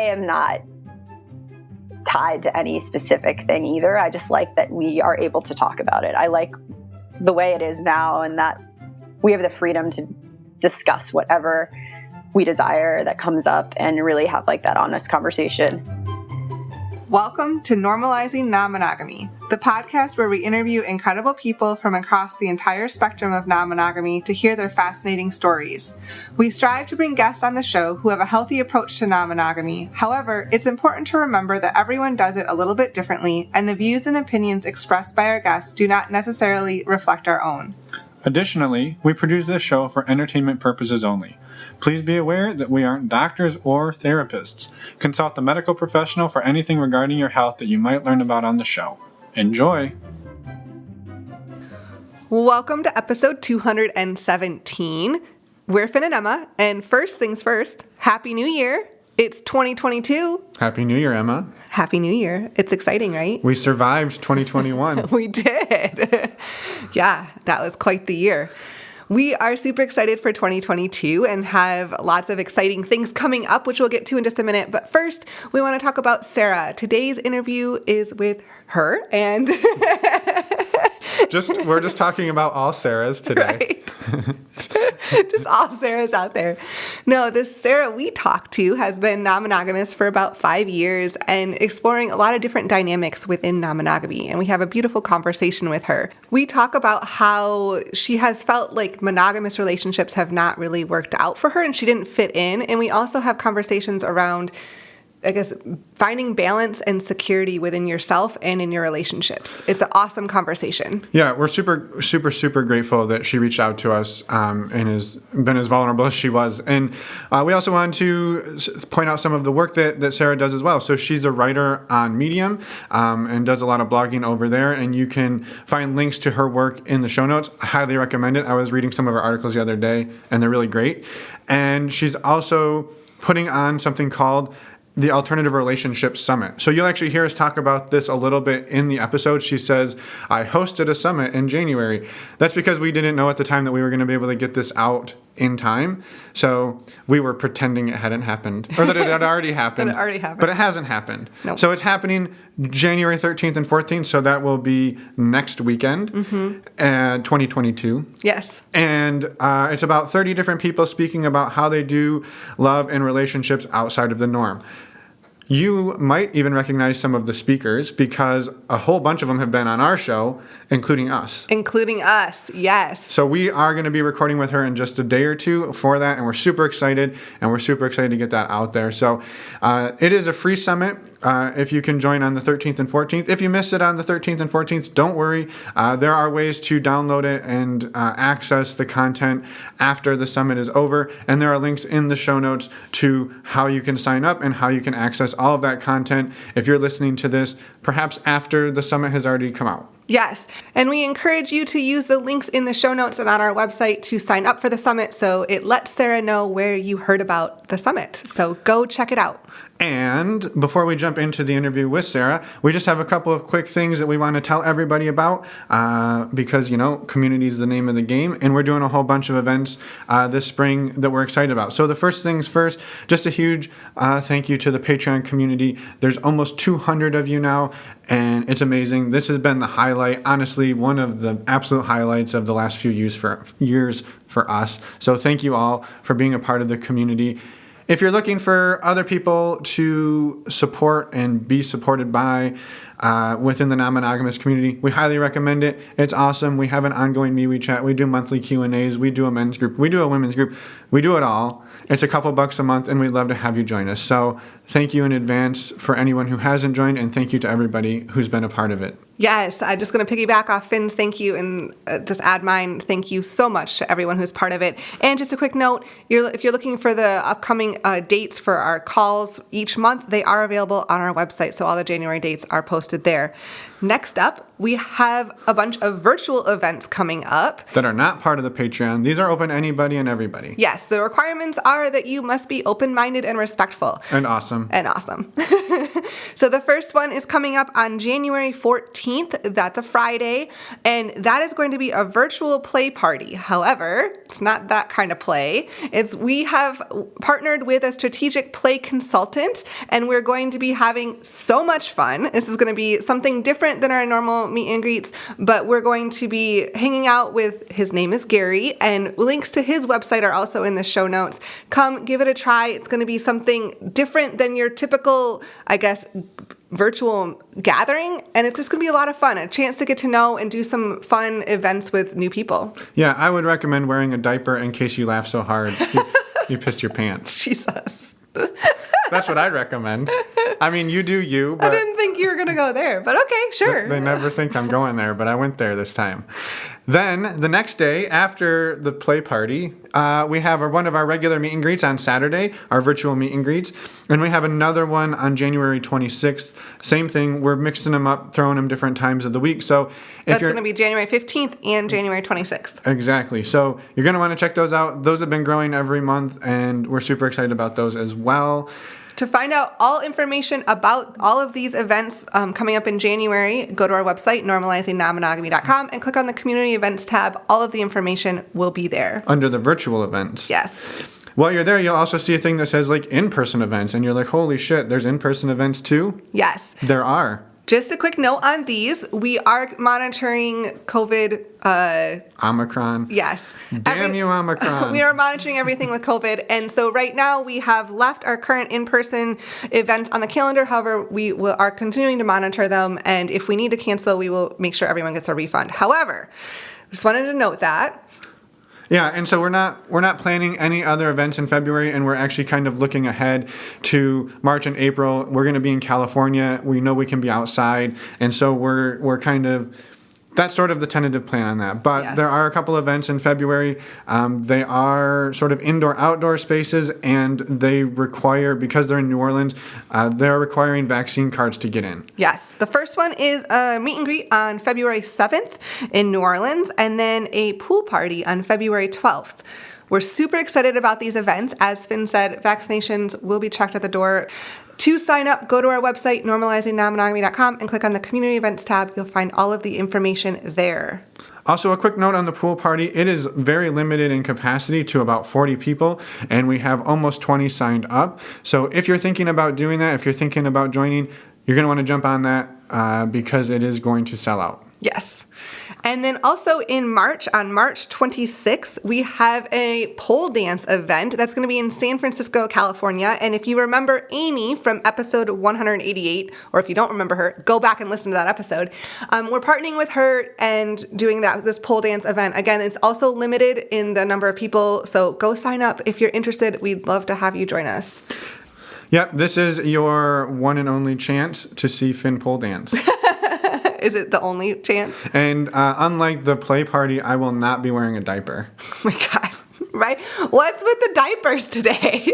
am not tied to any specific thing either. I just like that we are able to talk about it. I like the way it is now and that we have the freedom to discuss whatever we desire that comes up and really have like that honest conversation. Welcome to Normalizing Non-Monogamy, the podcast where we interview incredible people from across the entire spectrum of non-monogamy to hear their fascinating stories. We strive to bring guests on the show who have a healthy approach to non-monogamy. However, it's important to remember that everyone does it a little bit differently, and the views and opinions expressed by our guests do not necessarily reflect our own. Additionally, we produce this show for entertainment purposes only. Please be aware that we aren't doctors or therapists. Consult the medical professional for anything regarding your health that you might learn about on the show. Enjoy! Welcome to episode 217. We're Finn and Emma, and first things first, Happy New Year! It's 2022. Happy New Year, Emma. Happy New Year. It's exciting, right? We survived 2021. We did. Yeah, that was quite the year. We are super excited for 2022 and have lots of exciting things coming up, which we'll get to in just a minute. But first, we want to talk about Sarah. Today's interview is with her, and we're just talking about all Sarahs today. Right. Just all Sarahs out there. No, this Sarah we talked to has been non-monogamous for about 5 years and exploring a lot of different dynamics within non-monogamy. And we have a beautiful conversation with her. We talk about how she has felt like monogamous relationships have not really worked out for her and she didn't fit in. And we also have conversations around, I guess, finding balance and security within yourself and in your relationships. It's an awesome conversation. Yeah, we're super grateful that she reached out to us and has been as vulnerable as she was. And we also wanted to point out some of the work that Sarah does as well. So she's a writer on Medium and does a lot of blogging over there. And you can find links to her work in the show notes. I highly recommend it. I was reading some of her articles the other day, and they're really great. And she's also putting on something called the Alternative Relationships Summit. So you'll actually hear us talk about this a little bit in the episode. She says, I hosted a summit in January. That's because we didn't know at the time that we were going to be able to get this out in time. So we were pretending it hadn't happened, or that it had already happened. But it hasn't happened. Nope. So it's happening January 13th and 14th. So that will be next weekend, 2022. Yes. And it's about 30 different people speaking about how they do love and relationships outside of the norm. You might even recognize some of the speakers because a whole bunch of them have been on our show, including us. Including us, yes. So we are going to be recording with her in just a day or two for that, and we're super excited to get that out there. So it is a free summit if you can join on the 13th and 14th. If you miss it on the 13th and 14th, don't worry. There are ways to download it and access the content after the summit is over, and there are links in the show notes to how you can sign up and how you can access all of that content if you're listening to this perhaps after the summit has already come out. Yes, and we encourage you to use the links in the show notes and on our website to sign up for the summit so it lets Sarah know where you heard about the summit. So go check it out. And before we jump into the interview with Sarah, we just have a couple of quick things that we want to tell everybody about because, community is the name of the game, and we're doing a whole bunch of events this spring that we're excited about. So the first things first, just a huge thank you to the Patreon community. There's almost 200 of you now, and it's amazing. This has been the highlight, honestly, one of the absolute highlights of the last few years for us. So thank you all for being a part of the community. If you're looking for other people to support and be supported by within the non-monogamous community, we highly recommend it. It's awesome. We have an ongoing MeWe chat. We do monthly Q&As. We do a men's group. We do a women's group. We do it all. It's a couple bucks a month, and we'd love to have you join us. So thank you in advance for anyone who hasn't joined, and thank you to everybody who's been a part of it. Yes, I'm just going to piggyback off Finn's thank you and just add mine. Thank you so much to everyone who's part of it. And just a quick note, if you're looking for the upcoming dates for our calls each month, they are available on our website. So all the January dates are posted there. Next up, we have a bunch of virtual events coming up. That are not part of the Patreon. These are open to anybody and everybody. Yes, the requirements are that you must be open-minded and respectful. And awesome. So the first one is coming up on January 14th. That's a Friday. And that is going to be a virtual play party. However, it's not that kind of play. We have partnered with a strategic play consultant, and we're going to be having so much fun. This is going to be something different than our normal meet and greets, but we're going to be hanging out with, his name is Gary, and links to his website are also in the show notes. Come give it a try. It's going to be something different than your typical, I guess, virtual gathering, and it's just going to be a lot of fun, a chance to get to know and do some fun events with new people. Yeah, I would recommend wearing a diaper in case you laugh so hard you pissed your pants. Jesus. That's what I'd recommend. I mean, you do you, but I didn't think you were going to go there, but okay, sure. They never think I'm going there, but I went there this time. Then, the next day, after the play party, we have one of our regular meet and greets on Saturday, our virtual meet and greets, and we have another one on January 26th. Same thing, we're mixing them up, throwing them different times of the week. So that's going to be January 15th and January 26th. Exactly. So you're going to want to check those out. Those have been growing every month, and we're super excited about those as well. To find out all information about all of these events coming up in January, go to our website, normalizingnonmonogamy.com, and click on the community events tab. All of the information will be there. Under the virtual events. Yes. While you're there, you'll also see a thing that says like in-person events, and you're like, holy shit, there's in-person events too? Yes. There are. Just a quick note on these. We are monitoring COVID. Omicron. Yes. Damn you, Omicron. We are monitoring everything with COVID. And so right now we have left our current in-person events on the calendar. However, we are continuing to monitor them. And if we need to cancel, we will make sure everyone gets a refund. However, just wanted to note that. Yeah, and so we're not planning any other events in February, and we're actually kind of looking ahead to March and April. We're going to be in California. We know we can be outside, and so we're kind of, that's sort of the tentative plan on that. But There are a couple events in February. They are sort of indoor-outdoor spaces, and they require, because they're in New Orleans, they're requiring vaccine cards to get in. Yes. The first one is a meet and greet on February 7th in New Orleans, and then a pool party on February 12th. We're super excited about these events. As Finn said, vaccinations will be checked at the door. To sign up, go to our website, normalizingnonmonogamy.com, and click on the community events tab. You'll find all of the information there. Also, a quick note on the pool party. It is very limited in capacity to about 40 people, and we have almost 20 signed up. So if you're thinking about doing that, if you're thinking about joining, you're going to want to jump on that because it is going to sell out. Yes. And then also in March, on March 26th, we have a pole dance event that's going to be in San Francisco, California. And if you remember Amy from episode 188, or if you don't remember her, go back and listen to that episode. We're partnering with her and doing this pole dance event. Again, it's also limited in the number of people, so go sign up if you're interested. We'd love to have you join us. Yep, this is your one and only chance to see Finn pole dance. Is it the only chance? And unlike the play party, I will not be wearing a diaper. Oh my God. Right? What's with the diapers today?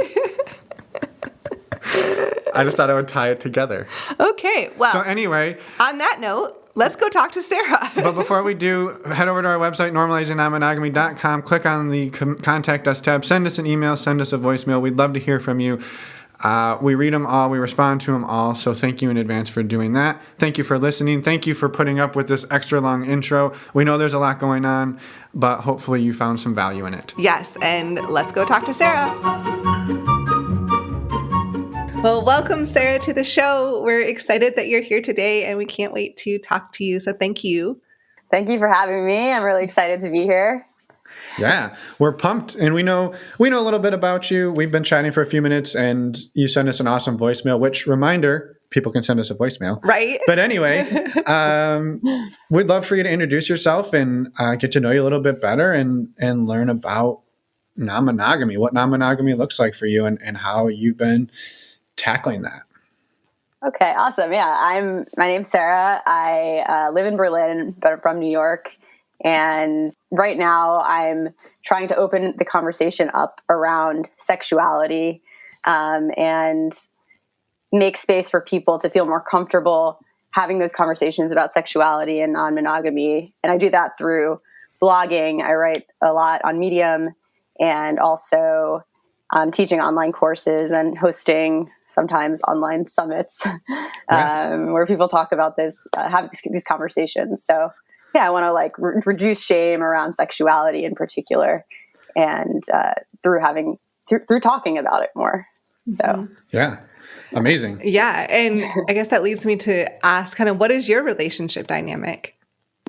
I just thought I would tie it together. Okay, well. So anyway. On that note, let's go talk to Sarah. But before we do, head over to our website, normalizingnonmonogamy.com. Click on the Contact Us tab. Send us an email. Send us a voicemail. We'd love to hear from you. We read them all. We respond to them all. So thank you in advance for doing that. Thank you for listening. Thank you for putting up with this extra long intro. We know there's a lot going on, but hopefully you found some value in it. Yes, and let's go talk to Sarah. Well, welcome, Sarah, to the show. We're excited that you're here today, and we can't wait to talk to you. So thank you. Thank you for having me. I'm really excited to be here. Yeah, we're pumped, and we know a little bit about you. We've been chatting for a few minutes, and you sent us an awesome voicemail, which, reminder, people can send us a voicemail. Right. But anyway, we'd love for you to introduce yourself and get to know you a little bit better and learn about non-monogamy, what non-monogamy looks like for you and how you've been tackling that. Okay, awesome. Yeah, my name's Sarah. I live in Berlin, but I'm from New York. And right now I'm trying to open the conversation up around sexuality and make space for people to feel more comfortable having those conversations about sexuality and non-monogamy. And I do that through blogging. I write a lot on Medium, and also teaching online courses and hosting sometimes online summits where people talk about this, have these conversations. So yeah, I want to like reduce shame around sexuality in particular, and through talking about it more. So yeah, amazing. Yeah, and I guess that leads me to ask, kind of, what is your relationship dynamic?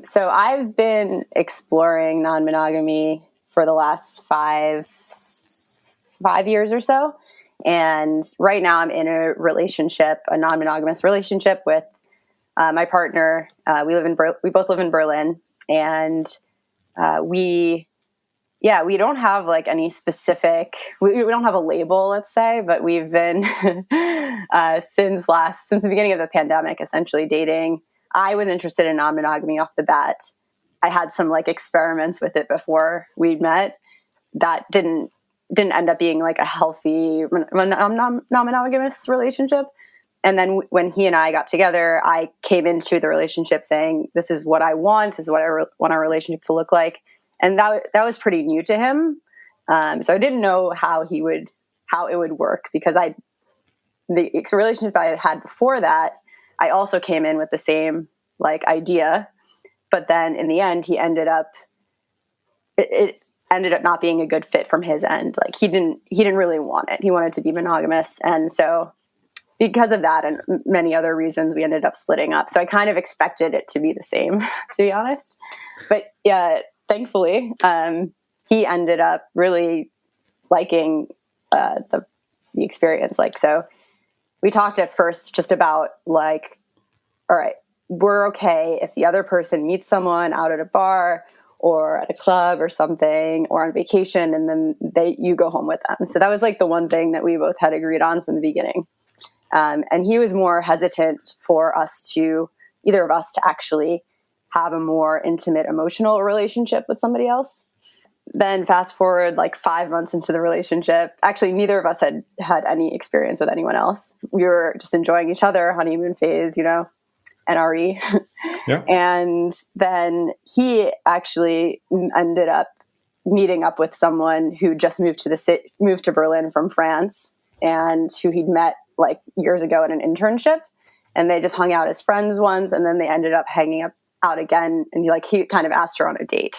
So I've been exploring non-monogamy for the last five years or so. And right now I'm in a relationship, a non-monogamous relationship with my partner. We both live in Berlin, and we don't have like any specific, we don't have a label, let's say, but we've been since the beginning of the pandemic, essentially dating. I was interested in non-monogamy off the bat. I had some like experiments with it before we met that didn't end up being like a healthy non-monogamous relationship. And then when he and I got together, I came into the relationship saying, this is what I want, this is what I want our relationship to look like. And that was pretty new to him. So I didn't know how it would work, because the relationship I had before that, I also came in with the same like idea, but then in the end, it ended up not being a good fit from his end. Like he didn't really want it. He wanted to be monogamous. And so because of that and many other reasons, we ended up splitting up. So I kind of expected it to be the same, to be honest. But yeah, thankfully, he ended up really liking the experience. Like, so we talked at first just about like, all right, we're okay if the other person meets someone out at a bar or at a club or something, or on vacation, and then you go home with them. So that was like the one thing that we both had agreed on from the beginning. And he was more hesitant for either of us to actually have a more intimate emotional relationship with somebody else. Then fast forward like 5 months into the relationship, actually neither of us had any experience with anyone else. We were just enjoying each other, honeymoon phase, NRE. Yeah. And then he actually ended up meeting up with someone who just moved to Berlin from France, and who he'd met like years ago in an internship, and they just hung out as friends once, and then they ended up hanging out again, and he kind of asked her on a date.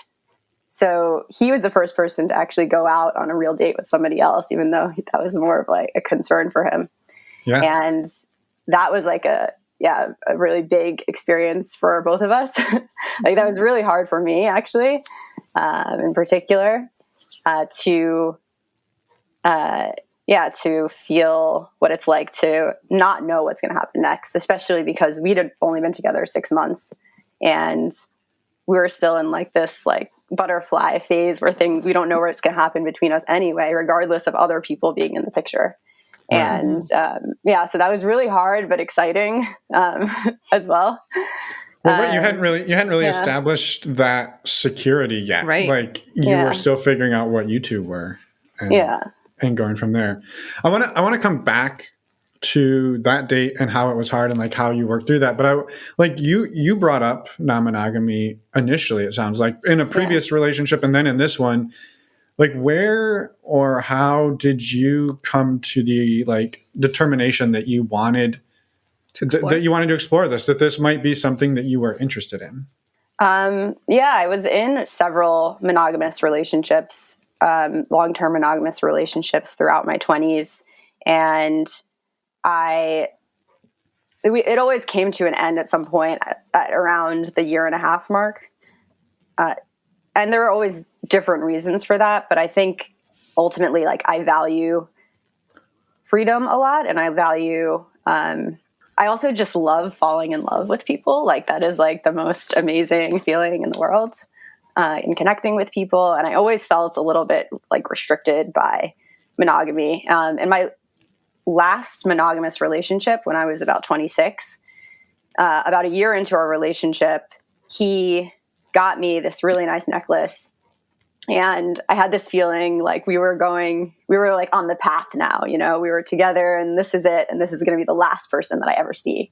So he was the first person to actually go out on a real date with somebody else, even though that was more of like a concern for him. Yeah. And that was like a really big experience for both of us. Like that was really hard for me, actually, in particular, to feel what it's like to not know what's going to happen next, especially because we'd only been together 6 months, and we were still in like this like butterfly phase where we don't know where it's going to happen between us anyway, regardless of other people being in the picture. Right. And so that was really hard, but exciting as well. Well, you hadn't really established that security yet. Right. Like you were still figuring out what you two were. And going from there. I want to come back to that date and how it was hard and like how you worked through that. But you brought up non-monogamy initially, it sounds like, in a previous relationship, and then in this one. Like, where or how did you come to the like determination that you wanted to explore this, that this might be something that you were interested in? I was in several monogamous relationships, long-term monogamous relationships throughout my 20s. And it always came to an end at some point at around the 1.5 year mark. And there are always different reasons for that. But I think ultimately, like, I value freedom a lot. And I value, I also just love falling in love with people. Like, that is like the most amazing feeling in the world, in connecting with people. And I always felt a little bit like restricted by monogamy. In my last monogamous relationship, when I was about 26, about a year into our relationship, he got me this really nice necklace. And I had this feeling like we were like on the path now, we were together, and this is it. And this is going to be the last person that I ever see.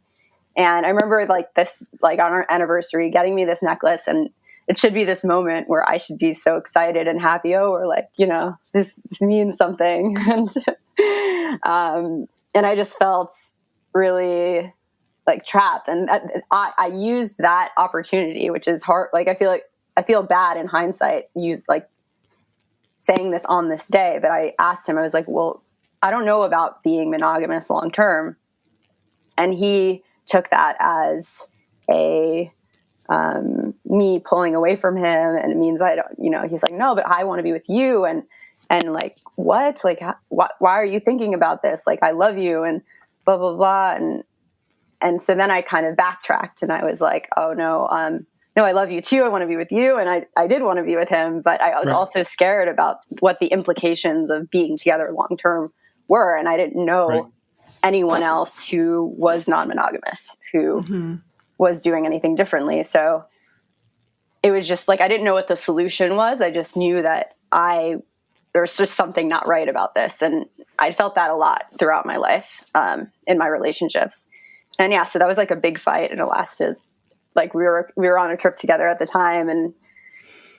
And I remember like this, like on our anniversary, getting me this necklace, and it should be this moment where I should be so excited and happy. Oh, or like, you know, this means something. And I just felt really like trapped. And I used that opportunity, which is hard. Like, I feel bad in hindsight, like saying this on this day, but I asked him, I was like, well, I don't know about being monogamous long term. And he took that as me pulling away from him, and it means I don't, you know, he's like, no, but I want to be with you. And like, what? Like, why are you thinking about this? Like, I love you, and blah, blah, blah. And so then I kind of backtracked, and I was like, oh no, no, I love you too. I want to be with you. And I did want to be with him, but I was also scared about what the implications of being together long term were. And I didn't know anyone else who was non-monogamous, who was doing anything differently. So it was just like, I didn't know what the solution was. I just knew that there was just something not right about this. And I felt that a lot throughout my life, in my relationships. And yeah, so that was like a big fight, and it lasted, like, we were on a trip together at the time, and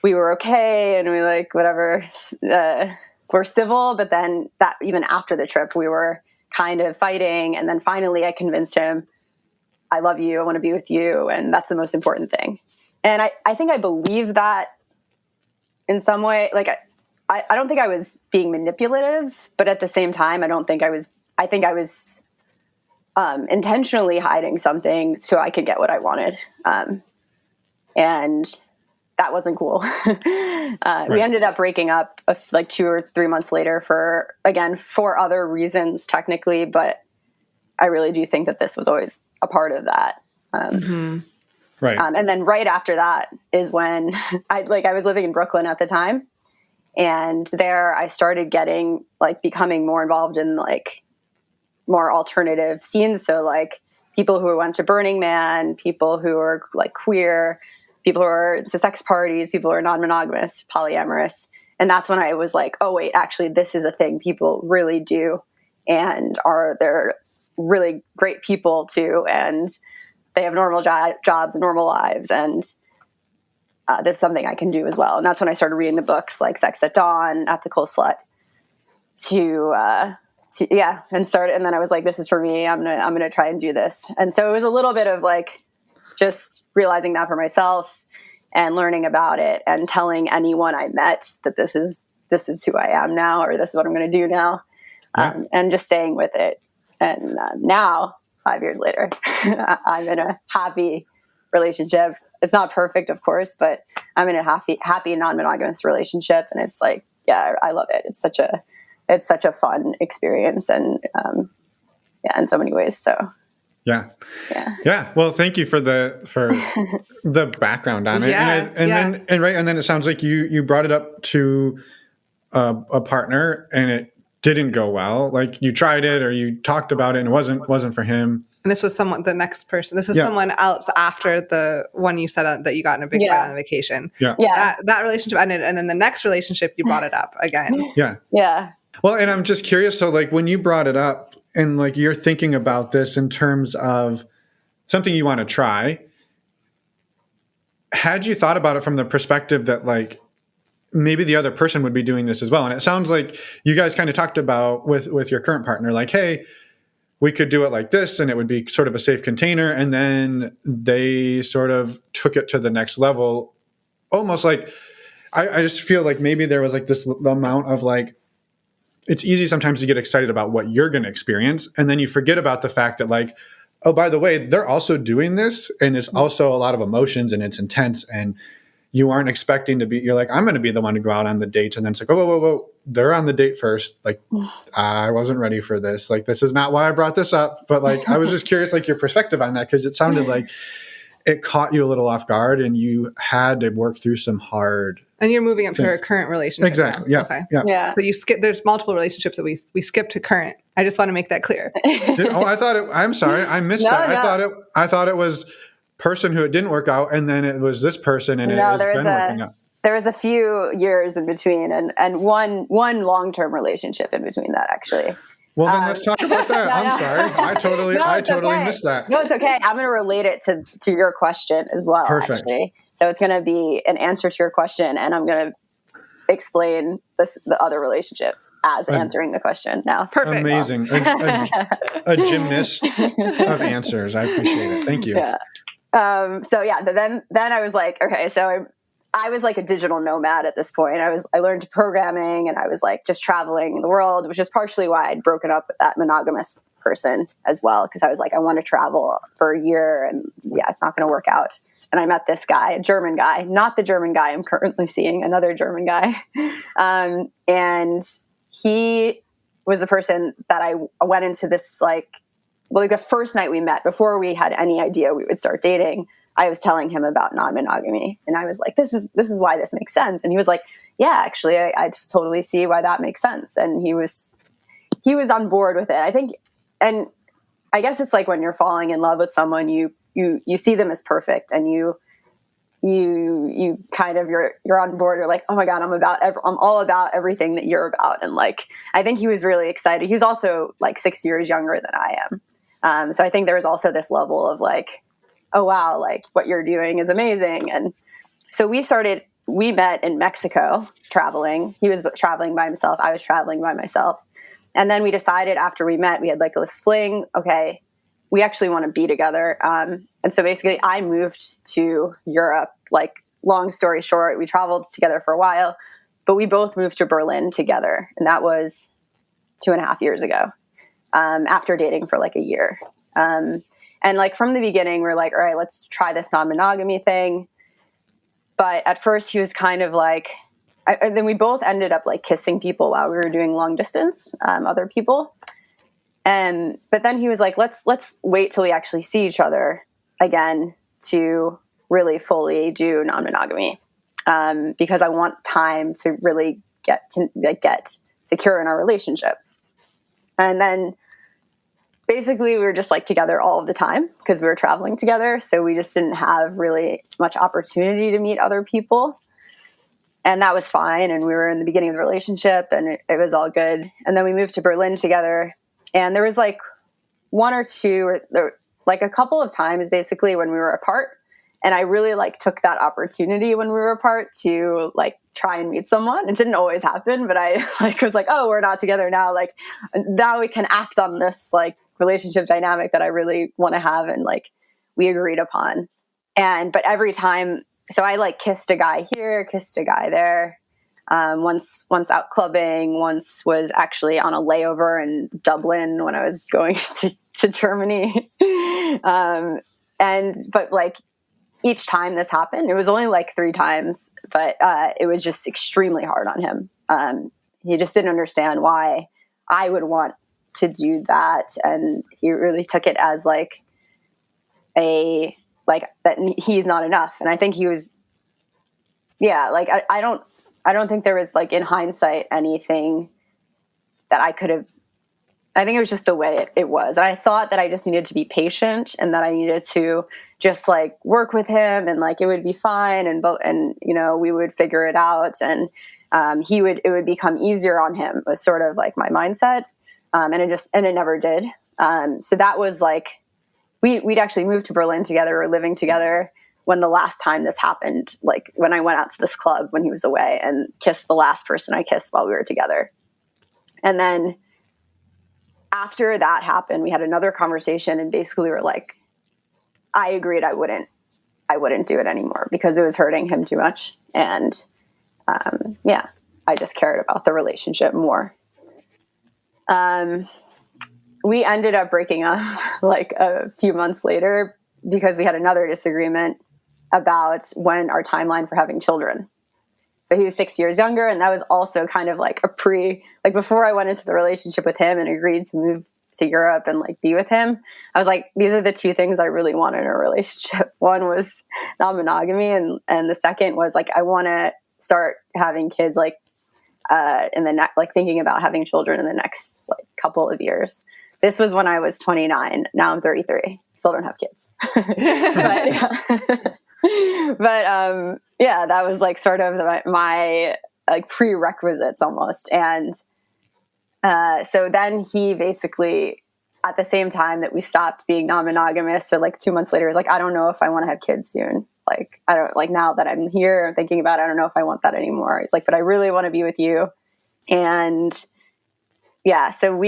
we were okay. And we like, whatever, we're civil. But then that, even after the trip, we were kind of fighting. And then finally I convinced him, I love you. I want to be with you. And that's the most important thing. And I think I believe that in some way. Like, I don't think I was being manipulative, but at the same time, I think I was intentionally hiding something so I could get what I wanted. And that wasn't cool. We ended up breaking up like 2 or 3 months later for other reasons technically, but I really do think that this was always a part of that. Right. And then right after that is when I was living in Brooklyn at the time, and there I started becoming more involved in like more alternative scenes. So like people who went to Burning Man, people who are like queer, people who are to sex parties, people who are non-monogamous, polyamorous. And that's when I was like, oh wait, actually this is a thing people really do, and they're really great people too. And they have normal jobs and normal lives. And this is something I can do as well. And that's when I started reading the books like Sex at Dawn, Ethical Slut, and then I was like, this is for me. I'm gonna try and do this. And so it was a little bit of like just realizing that for myself and learning about it and telling anyone I met that this is who I am now, or this is what I'm going to do now, and just staying with it. And now, 5 years later, I'm in a happy relationship. It's not perfect, of course, but I'm in a happy non-monogamous relationship, and it's like, yeah, I love it. It's such a fun experience, and in so many ways. So yeah. Well, thank you for the background on it. And then it sounds like you brought it up to a partner, and it didn't go well. Like, you tried it or you talked about it, and it wasn't for him. And this was the next person. This is someone else after the one you said that you got in a big fight on vacation. Yeah. That relationship ended, and then the next relationship you brought it up again. Yeah. Well, and I'm just curious. So, like, when you brought it up, and like you're thinking about this in terms of something you want to try, had you thought about it from the perspective that like maybe the other person would be doing this as well? And it sounds like you guys kind of talked about with your current partner, like, hey, we could do it like this, and it would be sort of a safe container. And then they sort of took it to the next level, almost like I just feel like maybe there was like this amount of like, it's easy sometimes to get excited about what you're going to experience, and then you forget about the fact that like, oh, by the way, they're also doing this, and it's also a lot of emotions, and it's intense, and you aren't expecting to be, you're like, I'm going to be the one to go out on the dates, and then it's like, whoa, they're on the date first. Like, I wasn't ready for this. Like, this is not why I brought this up. But like, I was just curious, like your perspective on that, because it sounded like it caught you a little off guard, and you had to work through some hard. And you're moving up to our current relationship. Exactly. Now. Yeah. Okay. Yeah. So you skip. There's multiple relationships that we skip to current. I just want to make that clear. I thought it. I'm sorry, I missed that. No. I thought it was person who it didn't work out, and then it was this person, and it's been working out. There was a few years in between, and one long-term relationship in between that, actually. Well, then let's talk about that. I'm sorry. I totally missed that. No, it's okay. I'm going to relate it to your question as well, Perfect. actually. So it's going to be an answer to your question, and I'm going to explain the other relationship as answering the question now. Perfect. Amazing. A gymnast of answers. I appreciate it. Thank you. Yeah. Then I was like, okay, so I was like a digital nomad at this point. I learned programming, and I was like just traveling the world, which is partially why I'd broken up with that monogamous person as well. Cause I was like, I want to travel for a year, and it's not going to work out. And I met this guy, a German guy, not the German guy I'm currently seeing, another German guy. And he was the person that I went into this the first night we met, before we had any idea we would start dating, I was telling him about non-monogamy, and I was like, this is why this makes sense. And he was like, yeah, actually, I totally see why that makes sense. And he was on board with it, I think. And I guess it's like when you're falling in love with someone, you see them as perfect, and you kind of, you're on board. You're like, oh my God, I'm all about everything that you're about. And like, I think he was really excited. He's also like 6 years younger than I am. So I think there was also this level of like, oh wow, like what you're doing is amazing. And so we met in Mexico traveling. He was traveling by himself. I was traveling by myself. And then we decided after we met, we had like this fling, okay, we actually want to be together. And so basically I moved to Europe, like long story short, we traveled together for a while, but we both moved to Berlin together. And that was 2.5 years ago, after dating for like a year. And like from the beginning, we're like, all right, let's try this non-monogamy thing. But at first he was kind of like, and then we both ended up like kissing people while we were doing long distance, other people. But then he was like, let's wait till we actually see each other again to really fully do non-monogamy. Because I want time to really get secure in our relationship. And then basically we were just like together all of the time because we were traveling together. So we just didn't have really much opportunity to meet other people. And that was fine. And we were in the beginning of the relationship, and it was all good. And then we moved to Berlin together. And there was like one or two, like a couple of times basically when we were apart. And I really like took that opportunity when we were apart to like try and meet someone. It didn't always happen, but I like was like, oh, we're not together now. Like now we can act on this like relationship dynamic that I really want to have, and like we agreed upon. But every time, so I like kissed a guy here, kissed a guy there. Once out clubbing, once was actually on a layover in Dublin when I was going to Germany. But like each time this happened, it was only like 3 times, but it was just extremely hard on him. He just didn't understand why I would want to do that. And he really took it as like that he's not enough. And I think he was, like, I don't think there was like in hindsight anything that I could have. I think it was just the way it was. And I thought that I just needed to be patient, and that I needed to just like work with him, and like it would be fine, and we would figure it out, and it would become easier on him, was sort of like my mindset. And it never did. So that was like, we'd actually moved to Berlin together, or living together, when the last time this happened, like when I went out to this club when he was away and kissed the last person I kissed while we were together. And then after that happened, we had another conversation, and basically were like, I agreed I wouldn't do it anymore because it was hurting him too much. And I just cared about the relationship more. We ended up breaking up like a few months later because we had another disagreement about when our timeline for having children. So he was 6 years younger, and that was also kind of like before I went into the relationship with him and agreed to move to Europe and like be with him, I was like, these are the 2 things I really want in a relationship. One was non-monogamy, and the second was like, I want to start having kids like thinking about having children in the next like couple of years. This was when I was 29. Now I'm 33. Still don't have kids. But that was like sort of my like prerequisites almost. And So then he basically, at the same time that we stopped being non-monogamous, so like 2 months later, was like, I don't know if I want to have kids soon. Like, I don't, like, now that I'm here thinking about it, I don't know if I want that anymore. He's like, but I really want to be with you. And yeah, so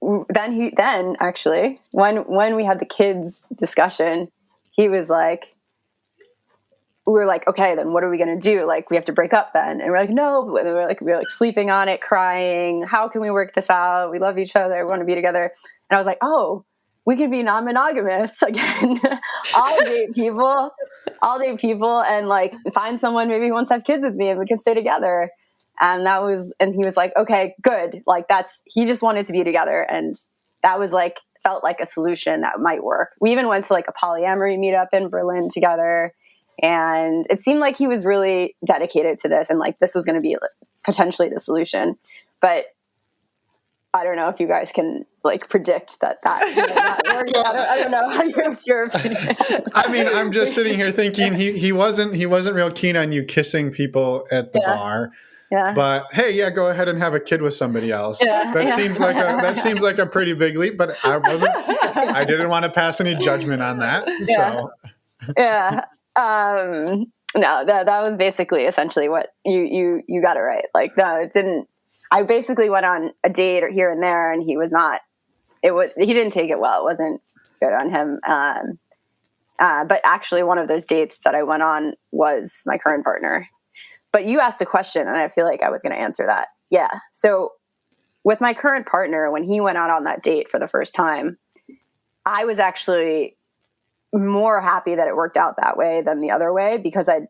then actually, when we had the kids discussion, he was like, we were like, okay, then what are we going to do? Like, we have to break up then. And we're like, no. And we were like sleeping on it, crying. How can we work this out? We love each other. We want to be together. And I was like, oh, we could be non-monogamous again. I'll date people and like find someone maybe who wants to have kids with me and we can stay together. And he was like, okay, good. Like he just wanted to be together. And that was like, felt like a solution that might work. We even went to like a polyamory meetup in Berlin together. And it seemed like he was really dedicated to this and like this was going to be potentially the solution. But I don't know if you guys can like predict that worked out. I don't know. What's your opinion? I mean, I'm just sitting here thinking he wasn't real keen on you kissing people at the bar. Yeah. But hey, yeah, go ahead and have a kid with somebody else. Yeah, that seems like a pretty big leap, but I didn't want to pass any judgment on that. Yeah. So yeah. No, that was basically essentially what you got it right. Like, no, it didn't. I basically went on a date or here and there, and he didn't take it well. It wasn't good on him. But actually, one of those dates that I went on was my current partner. But you asked a question, and I feel like I was going to answer that. Yeah. So with my current partner, when he went out on that date for the first time, I was actually more happy that it worked out that way than the other way because I'd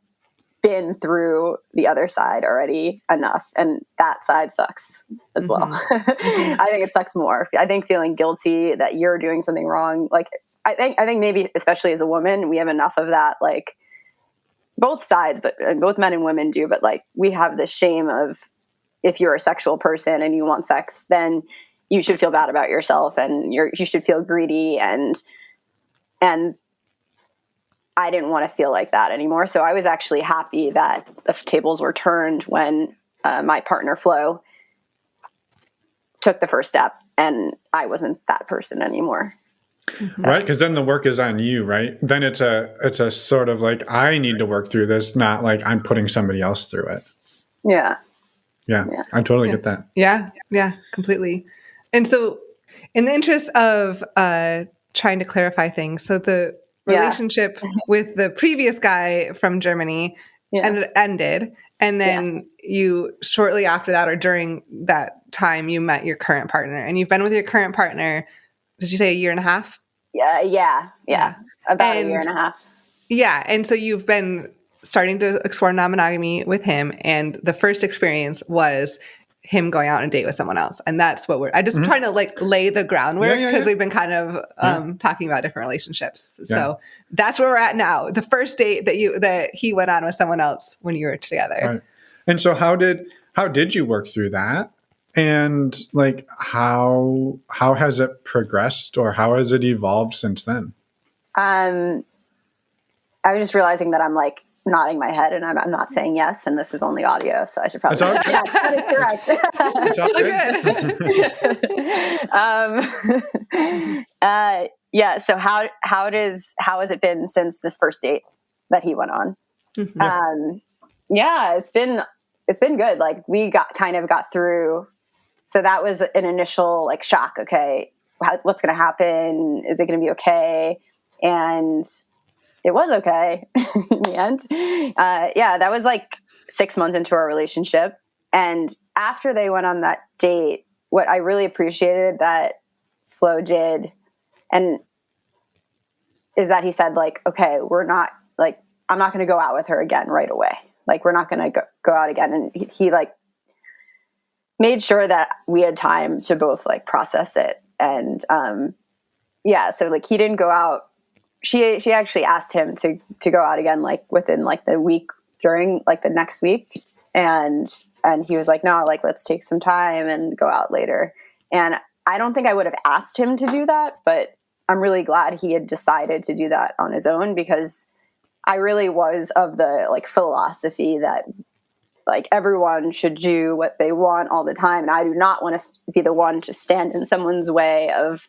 been through the other side already enough, and that side sucks as well. I think it sucks more. I think feeling guilty that you're doing something wrong, like I think maybe especially as a woman, we have enough of that, like both sides, but both men and women do, but like we have this shame of if you're a sexual person and you want sex, then you should feel bad about yourself and you should feel greedy and I didn't want to feel like that anymore. So I was actually happy that the tables were turned when my partner Flo took the first step and I wasn't that person anymore. So. Right, because then the work is on you, right? Then it's a sort of like I need to work through this, not like I'm putting somebody else through it. Yeah. I totally get that. Yeah, completely. And so, in the interest of trying to clarify things, so the relationship with the previous guy from Germany ended, and then you shortly after that, or during that time, you met your current partner, and you've been with your current partner. Did you say a year and a half? Yeah. About a year and a half. Yeah. And so you've been starting to explore non-monogamy with him. And the first experience was him going out on a date with someone else. And that's what I'm just trying to like lay the groundwork because we've been kind of talking about different relationships. Yeah. So that's where we're at now. The first date that he went on with someone else when you were together. Right. And so how did you work through that? And like, how has it progressed or how has it evolved since then? I was just realizing that I'm like nodding my head and I'm not saying yes. And this is only audio. So I should probably, yes, that is correct. It's all good. Yeah. So how has it been since this first date that he went on? It's been good. Like we got through. So that was an initial like shock. Okay, what's going to happen? Is it going to be okay? And it was okay in the end. That was like 6 months into our relationship. And after they went on that date, what I really appreciated that Flo did, and is that he said like, okay, I'm not going to go out with her again right away. Like we're not going to go out again. And he like made sure that we had time to both like process it. And so like he didn't go out. She actually asked him to go out again, like within like the week during like the next week. And he was like, no, like, let's take some time and go out later. And I don't think I would have asked him to do that, but I'm really glad he had decided to do that on his own because I really was of the like philosophy that like everyone should do what they want all the time. And I do not want to be the one to stand in someone's way of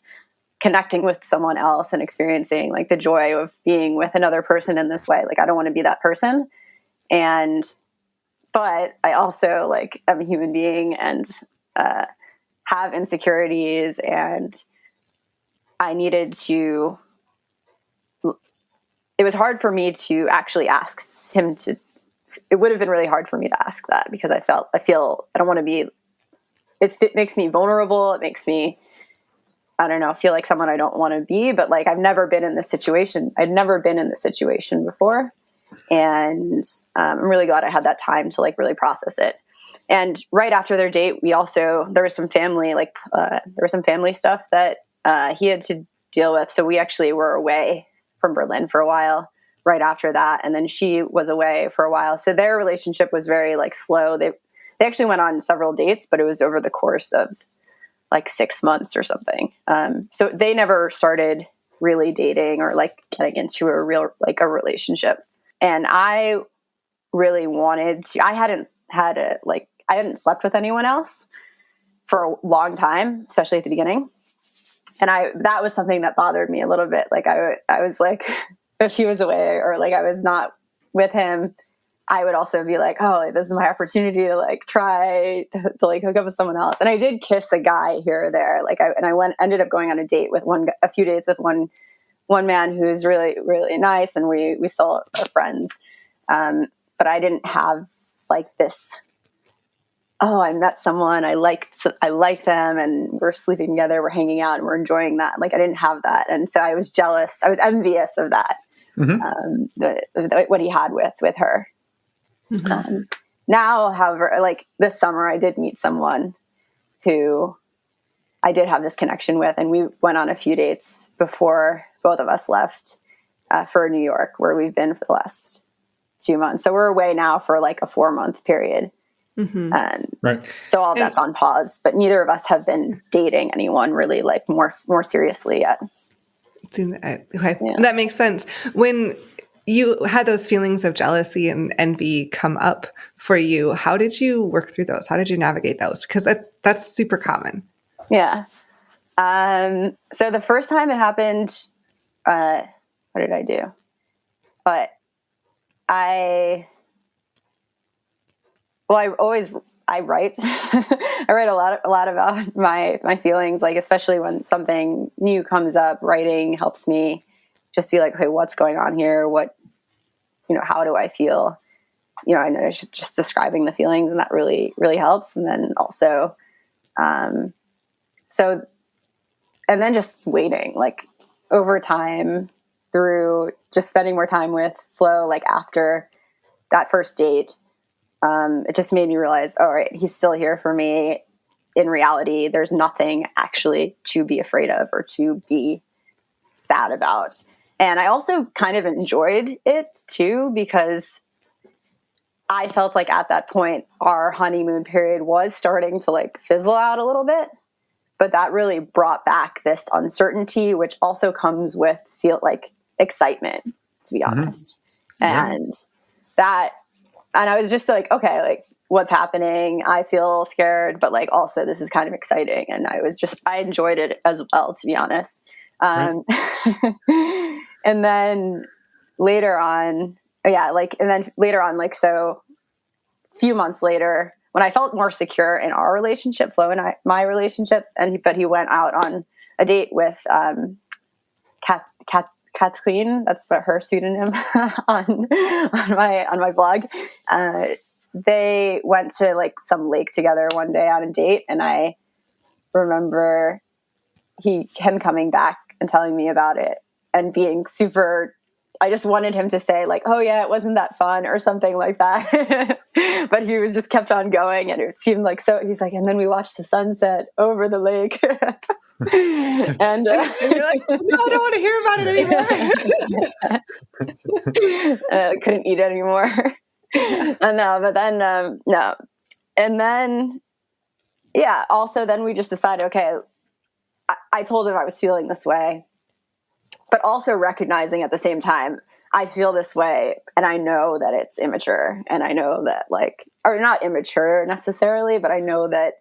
connecting with someone else and experiencing like the joy of being with another person in this way. Like, I don't want to be that person. But I also like am a human being and have insecurities, and I needed to, it was hard for me to actually ask him to, it would have been really hard for me to ask that, because I feel I don't want to be, it makes me vulnerable. It makes me, I don't know, feel like someone I don't want to be, but like I've never been in this situation. I'd never been in this situation before. And I'm really glad I had that time to like really process it. And right after their date, there was some family, stuff that he had to deal with. So we actually were away from Berlin for a while right after that. And then she was away for a while. So their relationship was very like slow. They actually went on several dates, but it was over the course of like 6 months or something. So they never started really dating or like getting into a real, like a relationship. And I really wanted to, I hadn't slept with anyone else for a long time, especially at the beginning. And that was something that bothered me a little bit. Like I was like, if he was away or like I was not with him, I would also be like, oh, this is my opportunity to like try to like hook up with someone else. And I did kiss a guy here or there. Like ended up going on a date with a few days with one man who's really, really nice. And we still are friends. But I didn't have like this, oh, I met someone, I like them and we're sleeping together, we're hanging out and we're enjoying that. Like I didn't have that. And so I was jealous. I was envious of that, what he had with her. Mm-hmm. Now, however, like this summer, I did meet someone who I did have this connection with, and we went on a few dates before both of us left for New York, where we've been for the last 2 months. So we're away now for like a 4-month period. Mm-hmm. Right. So all of that's on pause, but neither of us have been dating anyone really like more seriously yet. Okay. Yeah. That makes sense. When you had those feelings of jealousy and envy come up for you, how did you work through those? How did you navigate those? Because that's super common. Yeah. So the first time it happened, what did I do? But I write. I write a lot about my feelings, like especially when something new comes up. Writing helps me just be like, okay, what's going on here? How do I feel? I know it's just describing the feelings, and that really, really helps. And then also, and then just waiting, like over time through just spending more time with Flo, like after that first date, it just made me realize, all right, he's still here for me. In reality, there's nothing actually to be afraid of or to be sad about. And I also kind of enjoyed it too, because I felt like at that point, our honeymoon period was starting to like fizzle out a little bit, but that really brought back this uncertainty, which also comes with excitement, to be honest. Mm-hmm. And I was just like, okay, like what's happening? I feel scared, but like also this is kind of exciting. And I enjoyed it as well, to be honest. Right. And then later on, so a few months later, when I felt more secure in our relationship, Flo and my relationship, but he went out on a date with Kathleen, that's her pseudonym on my blog. They went to like some lake together one day on a date, and I remember him coming back and telling me about it and being super. I just wanted him to say like, "Oh yeah, it wasn't that fun" or something like that. But he was just kept on going, and it seemed like so. He's like, and then we watched the sunset over the lake. And you're like, no, I don't want to hear about it anymore. Couldn't eat anymore. No, but then no, and then also then we just decided, okay, I told him I was feeling this way, but also recognizing at the same time I feel this way, and I know that it's immature, and I know that like or not immature necessarily, but I know that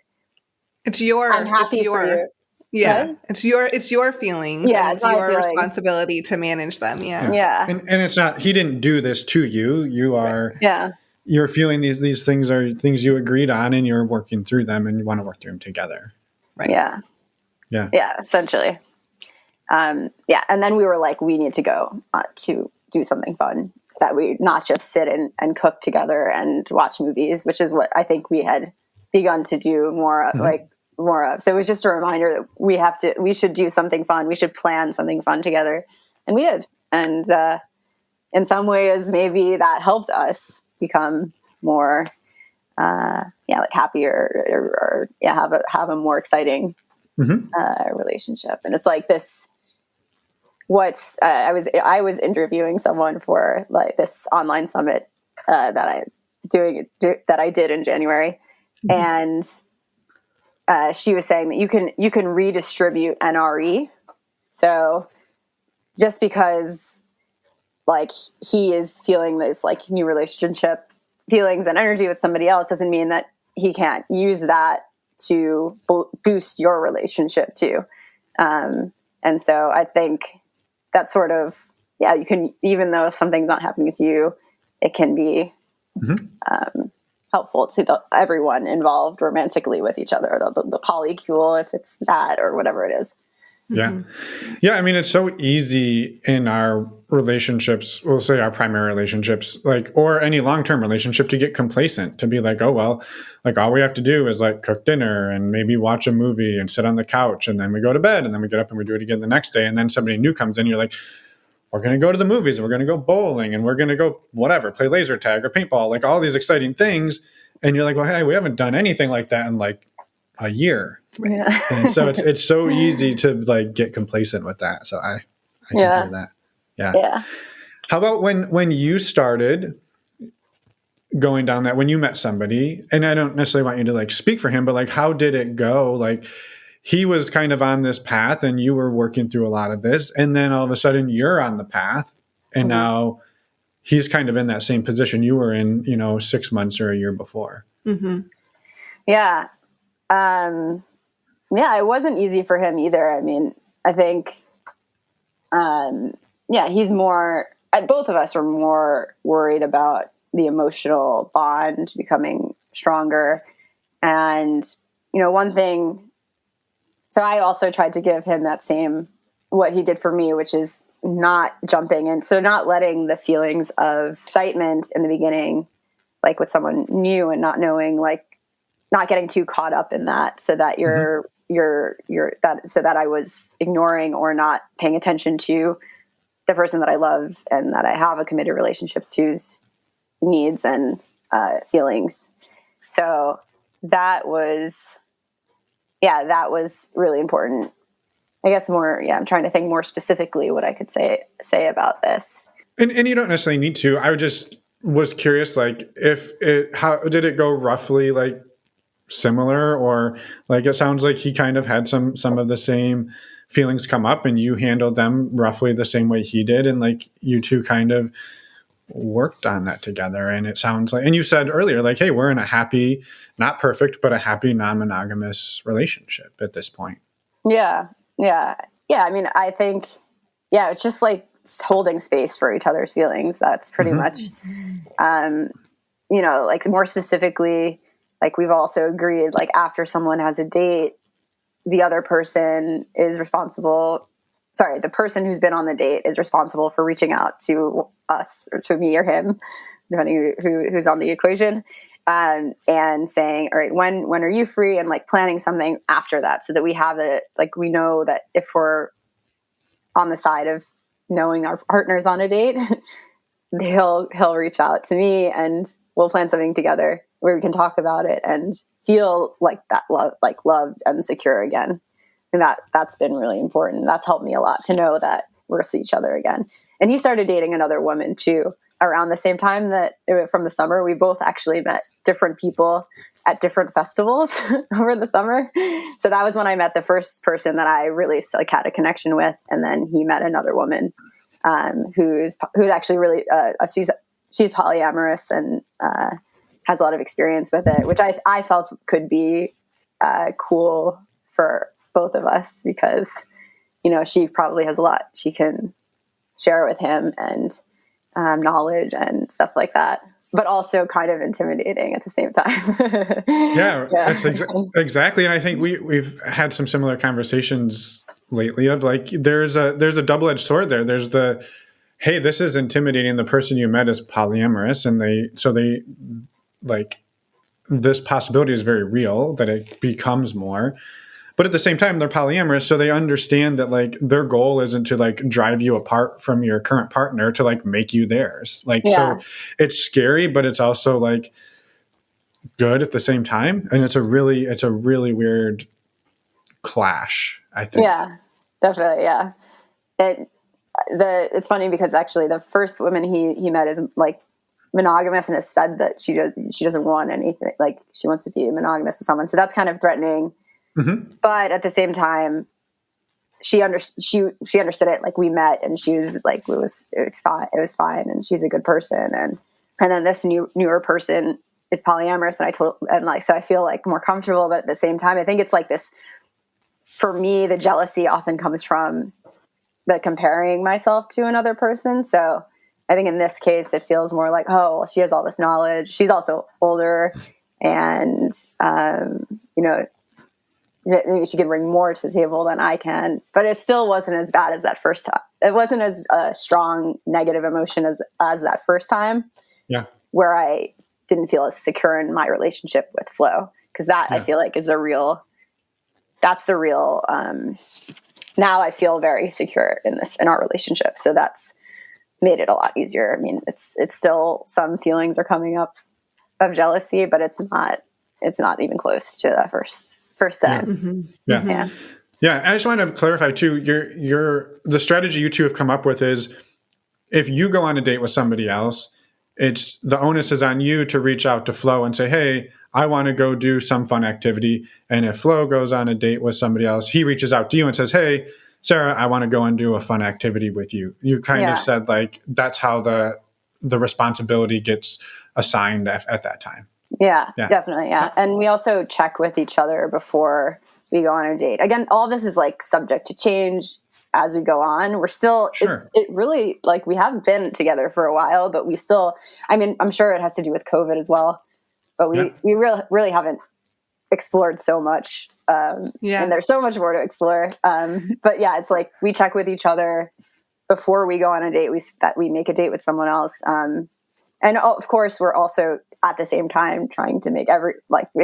I'm happy for you. Yeah, Right? it's your feelings, Yeah, and it's it's my your feelings. responsibility to manage them. Yeah. Yeah. And it's not, he didn't do this to you. You are, Yeah. you're feeling these things are things you agreed on, and you're working through them, and you want to work through them together. Right. Yeah. Yeah. Yeah, essentially. Yeah. And then we were like, we need to go to do something fun, that we not just sit and cook together and watch movies, which is what I think we had begun to do more of. So it was just a reminder that we should do something fun. We should plan something fun together. And we did. And in some ways, maybe that helped us become more, like happier or have a more exciting relationship. And it's like this. I was interviewing someone for like this online summit that I did in January, and she was saying that you can redistribute NRE. So just because like he is feeling this like new relationship feelings and energy with somebody else doesn't mean that he can't use that to boost your relationship too. And so I think that sort of, you can, even though something's not happening to you, it can be helpful to everyone involved romantically with each other, the polycule, if it's that or whatever it is. Yeah. Yeah. I mean, it's so easy in our relationships, we'll say our primary relationships, like, or any long-term relationship, to get complacent, to be like, oh, well, like all we have to do is like cook dinner and maybe watch a movie and sit on the couch, and then we go to bed, and then we get up and we do it again the next day. And then somebody new comes in, you're like, we're going to go to the movies, and we're going to go bowling, and we're going to go whatever, play laser tag or paintball, like all these exciting things. And you're like, well, hey, we haven't done anything like that in like a year. Yeah. And so it's so easy to like get complacent with that. So I can hear that. Yeah. Yeah. How about when you started going down that, when you met somebody, and I don't necessarily want you to like speak for him, but like, how did it go? Like he was kind of on this path and you were working through a lot of this, and then all of a sudden you're on the path, and now he's kind of in that same position you were in, 6 months or a year before. Mm-hmm. Yeah. It wasn't easy for him either. I mean, I think, he's more, both of us were more worried about the emotional bond becoming stronger. And, one thing, so I also tried to give him that same, what he did for me, which is not jumping in. So not letting the feelings of excitement in the beginning, like with someone new and not knowing, like not getting too caught up in that, so that so that I was ignoring or not paying attention to the person that I love and that I have a committed relationship to's needs and feelings. So that was really important. I guess more, I'm trying to think more specifically what I could say about this. And you don't necessarily need to. I was curious, like how did it go roughly, like similar, or like it sounds like he kind of had some of the same feelings come up and you handled them roughly the same way he did, and like you two kind of worked on that together. And it sounds like, and you said earlier, like, hey, we're in a happy, not perfect, but a happy non-monogamous relationship at this point. Yeah. I mean, I think, it's just like holding space for each other's feelings. That's pretty much, like more specifically, like we've also agreed, like after someone has a date, the other person is responsible. Sorry, the person who's been on the date is responsible for reaching out to us or to me or him, depending who's on the equation, and saying, all right, when are you free? And like planning something after that, so that we have it, like we know that if we're on the side of knowing our partner's on a date, he'll reach out to me and we'll plan something together where we can talk about it and feel like that loved and secure again. And that's been really important. That's helped me a lot to know that we'll see each other again. And he started dating another woman too around the same time from the summer. We both actually met different people at different festivals over the summer. So that was when I met the first person that I really like had a connection with. And then he met another woman who's actually really she's polyamorous and has a lot of experience with it, which I felt could be cool for both of us because, she probably has a lot she can share with him and knowledge and stuff like that, but also kind of intimidating at the same time. Yeah, that's exactly. And I think we've had some similar conversations lately of like, there's a double-edged sword there. There's the, hey, this is intimidating. The person you met is polyamorous, and they like, this possibility is very real that it becomes more. But at the same time, they're polyamorous, so they understand that like their goal isn't to like drive you apart from your current partner to like make you theirs. Like, so it's scary, but it's also like good at the same time, and it's a really weird clash, I think. Yeah, definitely. Yeah, it's funny because actually the first woman he met is like monogamous and has said that she doesn't want anything, like she wants to be monogamous with someone, so that's kind of threatening. Mm-hmm. But at the same time, she understood it. Like we met, and she was like, it was fine, and she's a good person. And then this newer person is polyamorous, and so I feel like more comfortable. But at the same time, I think it's like this. For me, the jealousy often comes from the comparing myself to another person. So I think in this case, it feels more like, oh, well, she has all this knowledge. She's also older, and maybe she can bring more to the table than I can, but it still wasn't as bad as that first time. It wasn't as a strong negative emotion as that first time. Yeah. Where I didn't feel as secure in my relationship with Flo. Cause that I feel like is the real, now I feel very secure in our relationship. So that's made it a lot easier. I mean, it's still, some feelings are coming up of jealousy, but it's not even close to that first time. Mm-hmm. Yeah. Mm-hmm. Yeah. Yeah. I just want to clarify too, the strategy you two have come up with is if you go on a date with somebody else, it's the onus is on you to reach out to Flo and say, hey, I want to go do some fun activity. And if Flo goes on a date with somebody else, he reaches out to you and says, hey, Sarah, I want to go and do a fun activity with you. You kind of said like, that's how the responsibility gets assigned at that time. Yeah, definitely. Yeah. And we also check with each other before we go on a date. Again, all this is like subject to change as we go on. We're still, it really, like we haven't been together for a while, but we still, I mean, I'm sure it has to do with COVID as well, but we really haven't explored so much. And there's so much more to explore. But yeah, it's like we check with each other before we go on a date, we make a date with someone else. And of course, we're also at the same time trying to make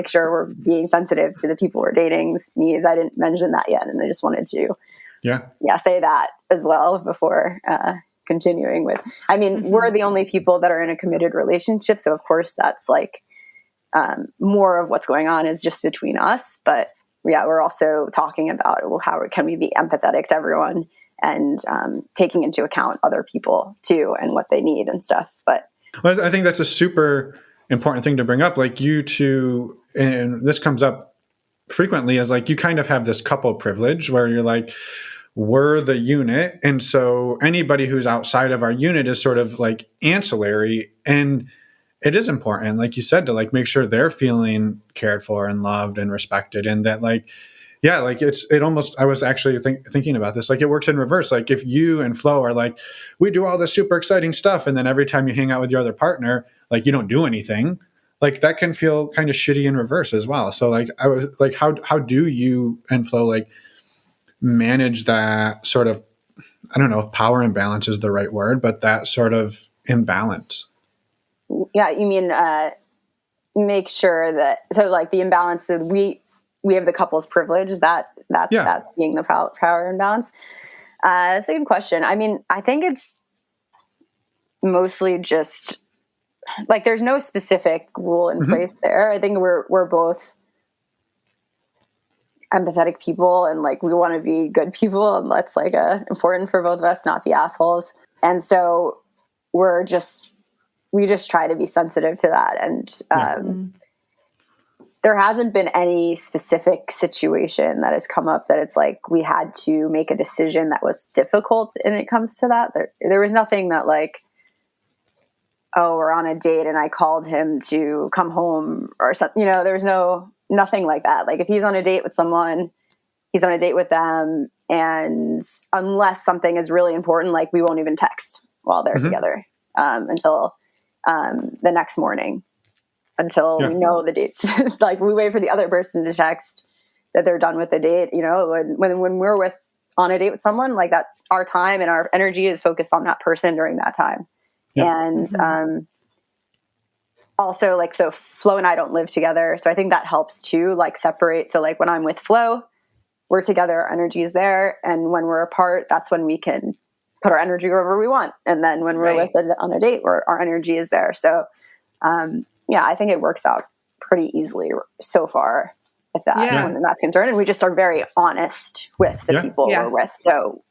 sure we're being sensitive to the people we're dating's needs. I didn't mention that yet, and I just wanted to say that as well before continuing with. I mean, we're the only people that are in a committed relationship, so of course that's like more of what's going on is just between us. But yeah, we're also talking about how can we be empathetic to everyone and taking into account other people too and what they need and stuff. But well, I think that's a super important thing to bring up. Like you two, and this comes up frequently, as like you kind of have this couple privilege where you're like, we're the unit. And so anybody who's outside of our unit is sort of like ancillary. And it is important, like you said, to like make sure they're feeling cared for and loved and respected. And that like, yeah, like it almost, I was actually thinking about this, like it works in reverse. Like if you and Flo are like, we do all this super exciting stuff, and then every time you hang out with your other partner, like you don't do anything, like that can feel kind of shitty in reverse as well. So like, I was like, how do you and Flo like manage that sort of, I don't know if power imbalance is the right word, but that sort of imbalance? Yeah, you mean make sure that, so like the imbalance that we have the couple's privilege, that being the power imbalance. That's a good question. I mean, I think it's mostly just like there's no specific rule in place there. I think we're both empathetic people, and like we want to be good people, and that's like important for both of us, not be assholes. And so we just try to be sensitive to that. And there hasn't been any specific situation that has come up that it's like we had to make a decision that was difficult when it comes to that. There was nothing that like, oh, we're on a date and I called him to come home or something. There's nothing like that. Like if he's on a date with someone, he's on a date with them. And unless something is really important, like we won't even text while they're together until the next morning, until we know the dates. Like we wait for the other person to text that they're done with the date. When we're on a date with someone, like that, our time and our energy is focused on that person during that time. And also, like, so Flo and I don't live together, so I think that helps too, like separate. So like when I'm with Flo, we're together, our energy is there, and when we're apart, that's when we can put our energy wherever we want. And then when we're on a date, where our energy is there. So I think it works out pretty easily so far with that when that's concerned. And we just are very honest with the people we're with. So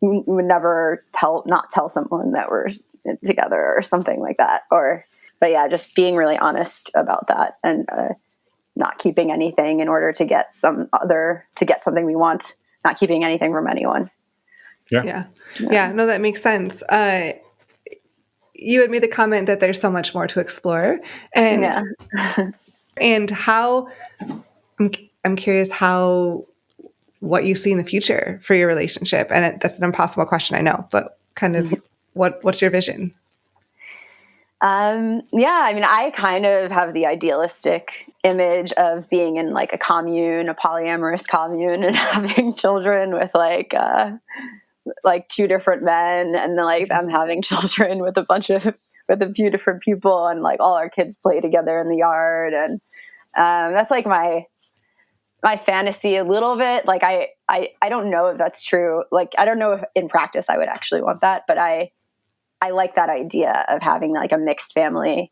we would never not tell someone that we're together or something like that. But just being really honest about that and not keeping anything in order to get something we want, not keeping anything from anyone. Yeah. No, that makes sense. You had made the comment that there's so much more to explore, and and how I'm curious what you see in the future for your relationship. And that's an impossible question, I know, but kind of what's your vision? I kind of have the idealistic image of being in like a polyamorous commune, and having children with like two different men, and then like them having children with a few different people, and like all our kids play together in the yard. And that's like my fantasy a little bit. Like I don't know if that's true. Like I don't know if in practice I would actually want that, but I like that idea of having like a mixed family.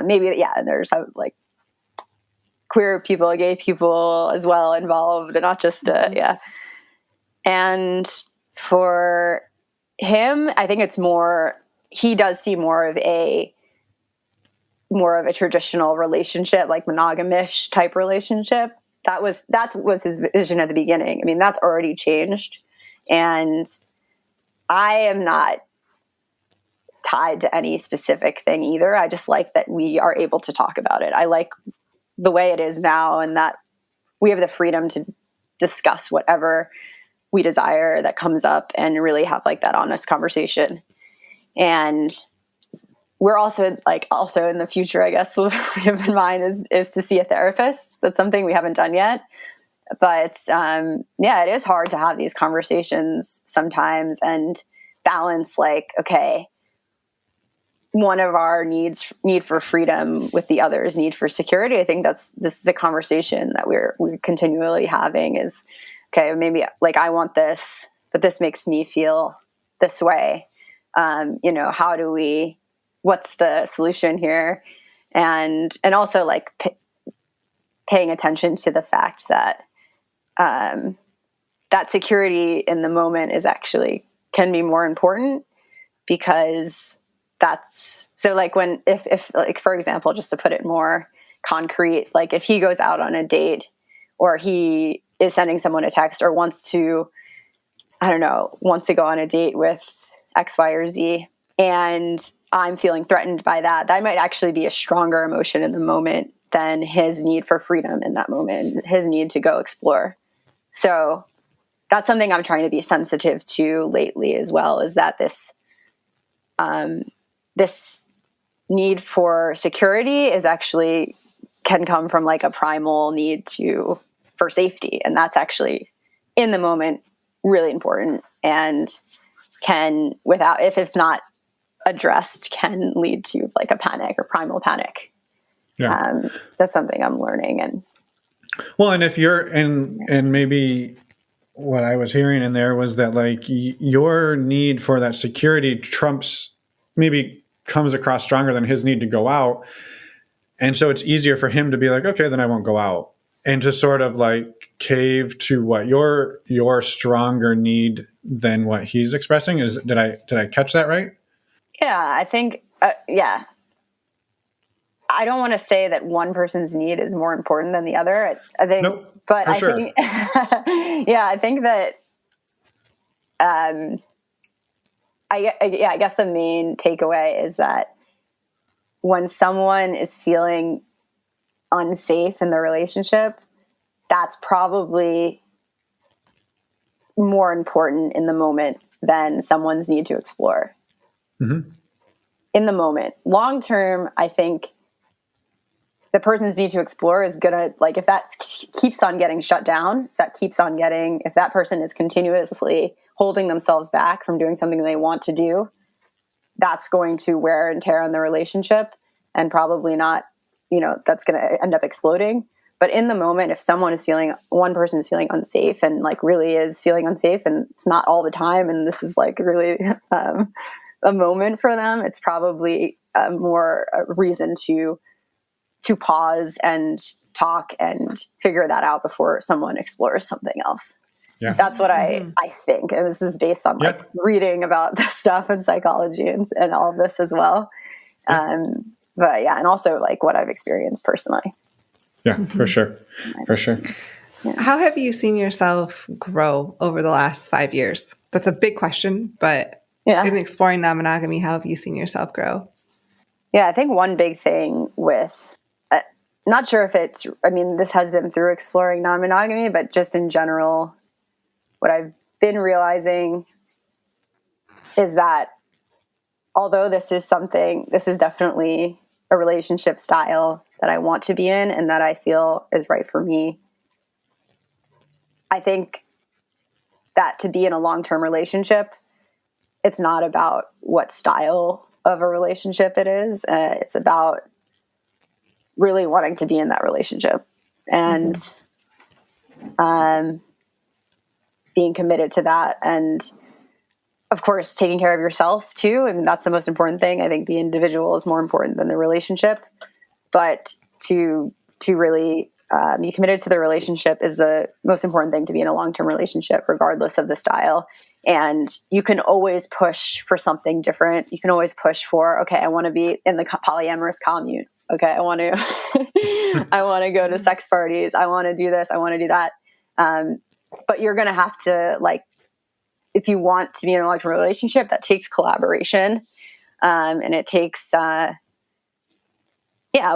Maybe there's like queer people, gay people as well involved, and not just And for him, I think it's more, he does see more of a traditional relationship, like monogamish type relationship. That was his vision at the beginning. I mean, that's already changed. And I am not tied to any specific thing either. I just like that we are able to talk about it. I like the way it is now, and that we have the freedom to discuss whatever we desire that comes up and really have like that honest conversation. And we're also in the future, I guess, what we have in mind is to see a therapist. That's something we haven't done yet. But it is hard to have these conversations sometimes and balance like, okay, one of our need for freedom with the other's need for security. I think this is the conversation that we're continually having is, okay, maybe like I want this, but this makes me feel this way. What's the solution here? And also like paying attention to the fact that that security in the moment can be more important, because that's so like if like, for example, just to put it more concrete, like if he goes out on a date or he is sending someone a text or wants to go on a date with X, Y, or Z, and I'm feeling threatened by that might actually be a stronger emotion in the moment than his need for freedom in that moment, his need to go explore. So that's something I'm trying to be sensitive to lately as well, is that this need for security can come from like a primal need for safety. And that's actually in the moment really important, and if it's not addressed, can lead to like a panic or primal panic. Yeah. So that's something I'm learning. And if you're and maybe what I was hearing in there was that like your need for that security comes across stronger than his need to go out. And so it's easier for him to be like, okay, then I won't go out, and to sort of like cave to what your stronger need than what he's expressing is. Did I catch that right? Yeah, I think, I don't want to say that one person's need is more important than the other. I think, nope, but I sure. think, I think that, I guess the main takeaway is that when someone is feeling unsafe in the relationship, that's probably more important in the moment than someone's need to explore. Mm-hmm. In the moment. Long term, I think the person's need to explore is gonna, like, if that keeps on getting shut down, if that person is continuously holding themselves back from doing something they want to do, that's going to wear and tear on the relationship, and probably not, that's going to end up exploding. But in the moment, if one person is feeling unsafe and like really is feeling unsafe, and it's not all the time, and this is like really a moment for them, it's probably more a reason to pause and talk and figure that out before someone explores something else. Yeah. That's what I think. And this is based on like reading about this stuff and psychology and all of this as well. But yeah, and also like what I've experienced personally. Yeah, for sure. For sure. Yeah. How have you seen yourself grow over the last 5 years? That's a big question, but in exploring non-monogamy, how have you seen yourself grow? Yeah, I think one big thing with, not sure if this has been through exploring non-monogamy, but just in general, what I've been realizing is that although this is definitely a relationship style that I want to be in and that I feel is right for me, I think that to be in a long-term relationship, it's not about what style of a relationship it is. It's about really wanting to be in that relationship and being committed to that. And of course, taking care of yourself too. I mean, that's the most important thing. I think the individual is more important than the relationship, but to really be committed to the relationship is the most important thing to be in a long-term relationship, regardless of the style. And you can always push for something different. You can always push for, okay, I want to be in the polyamorous commune. Okay, I want to go to sex parties. I want to do this. I want to do that. But you're going to have to, like, if you want to be in a long-term relationship, that takes collaboration. And it takes, a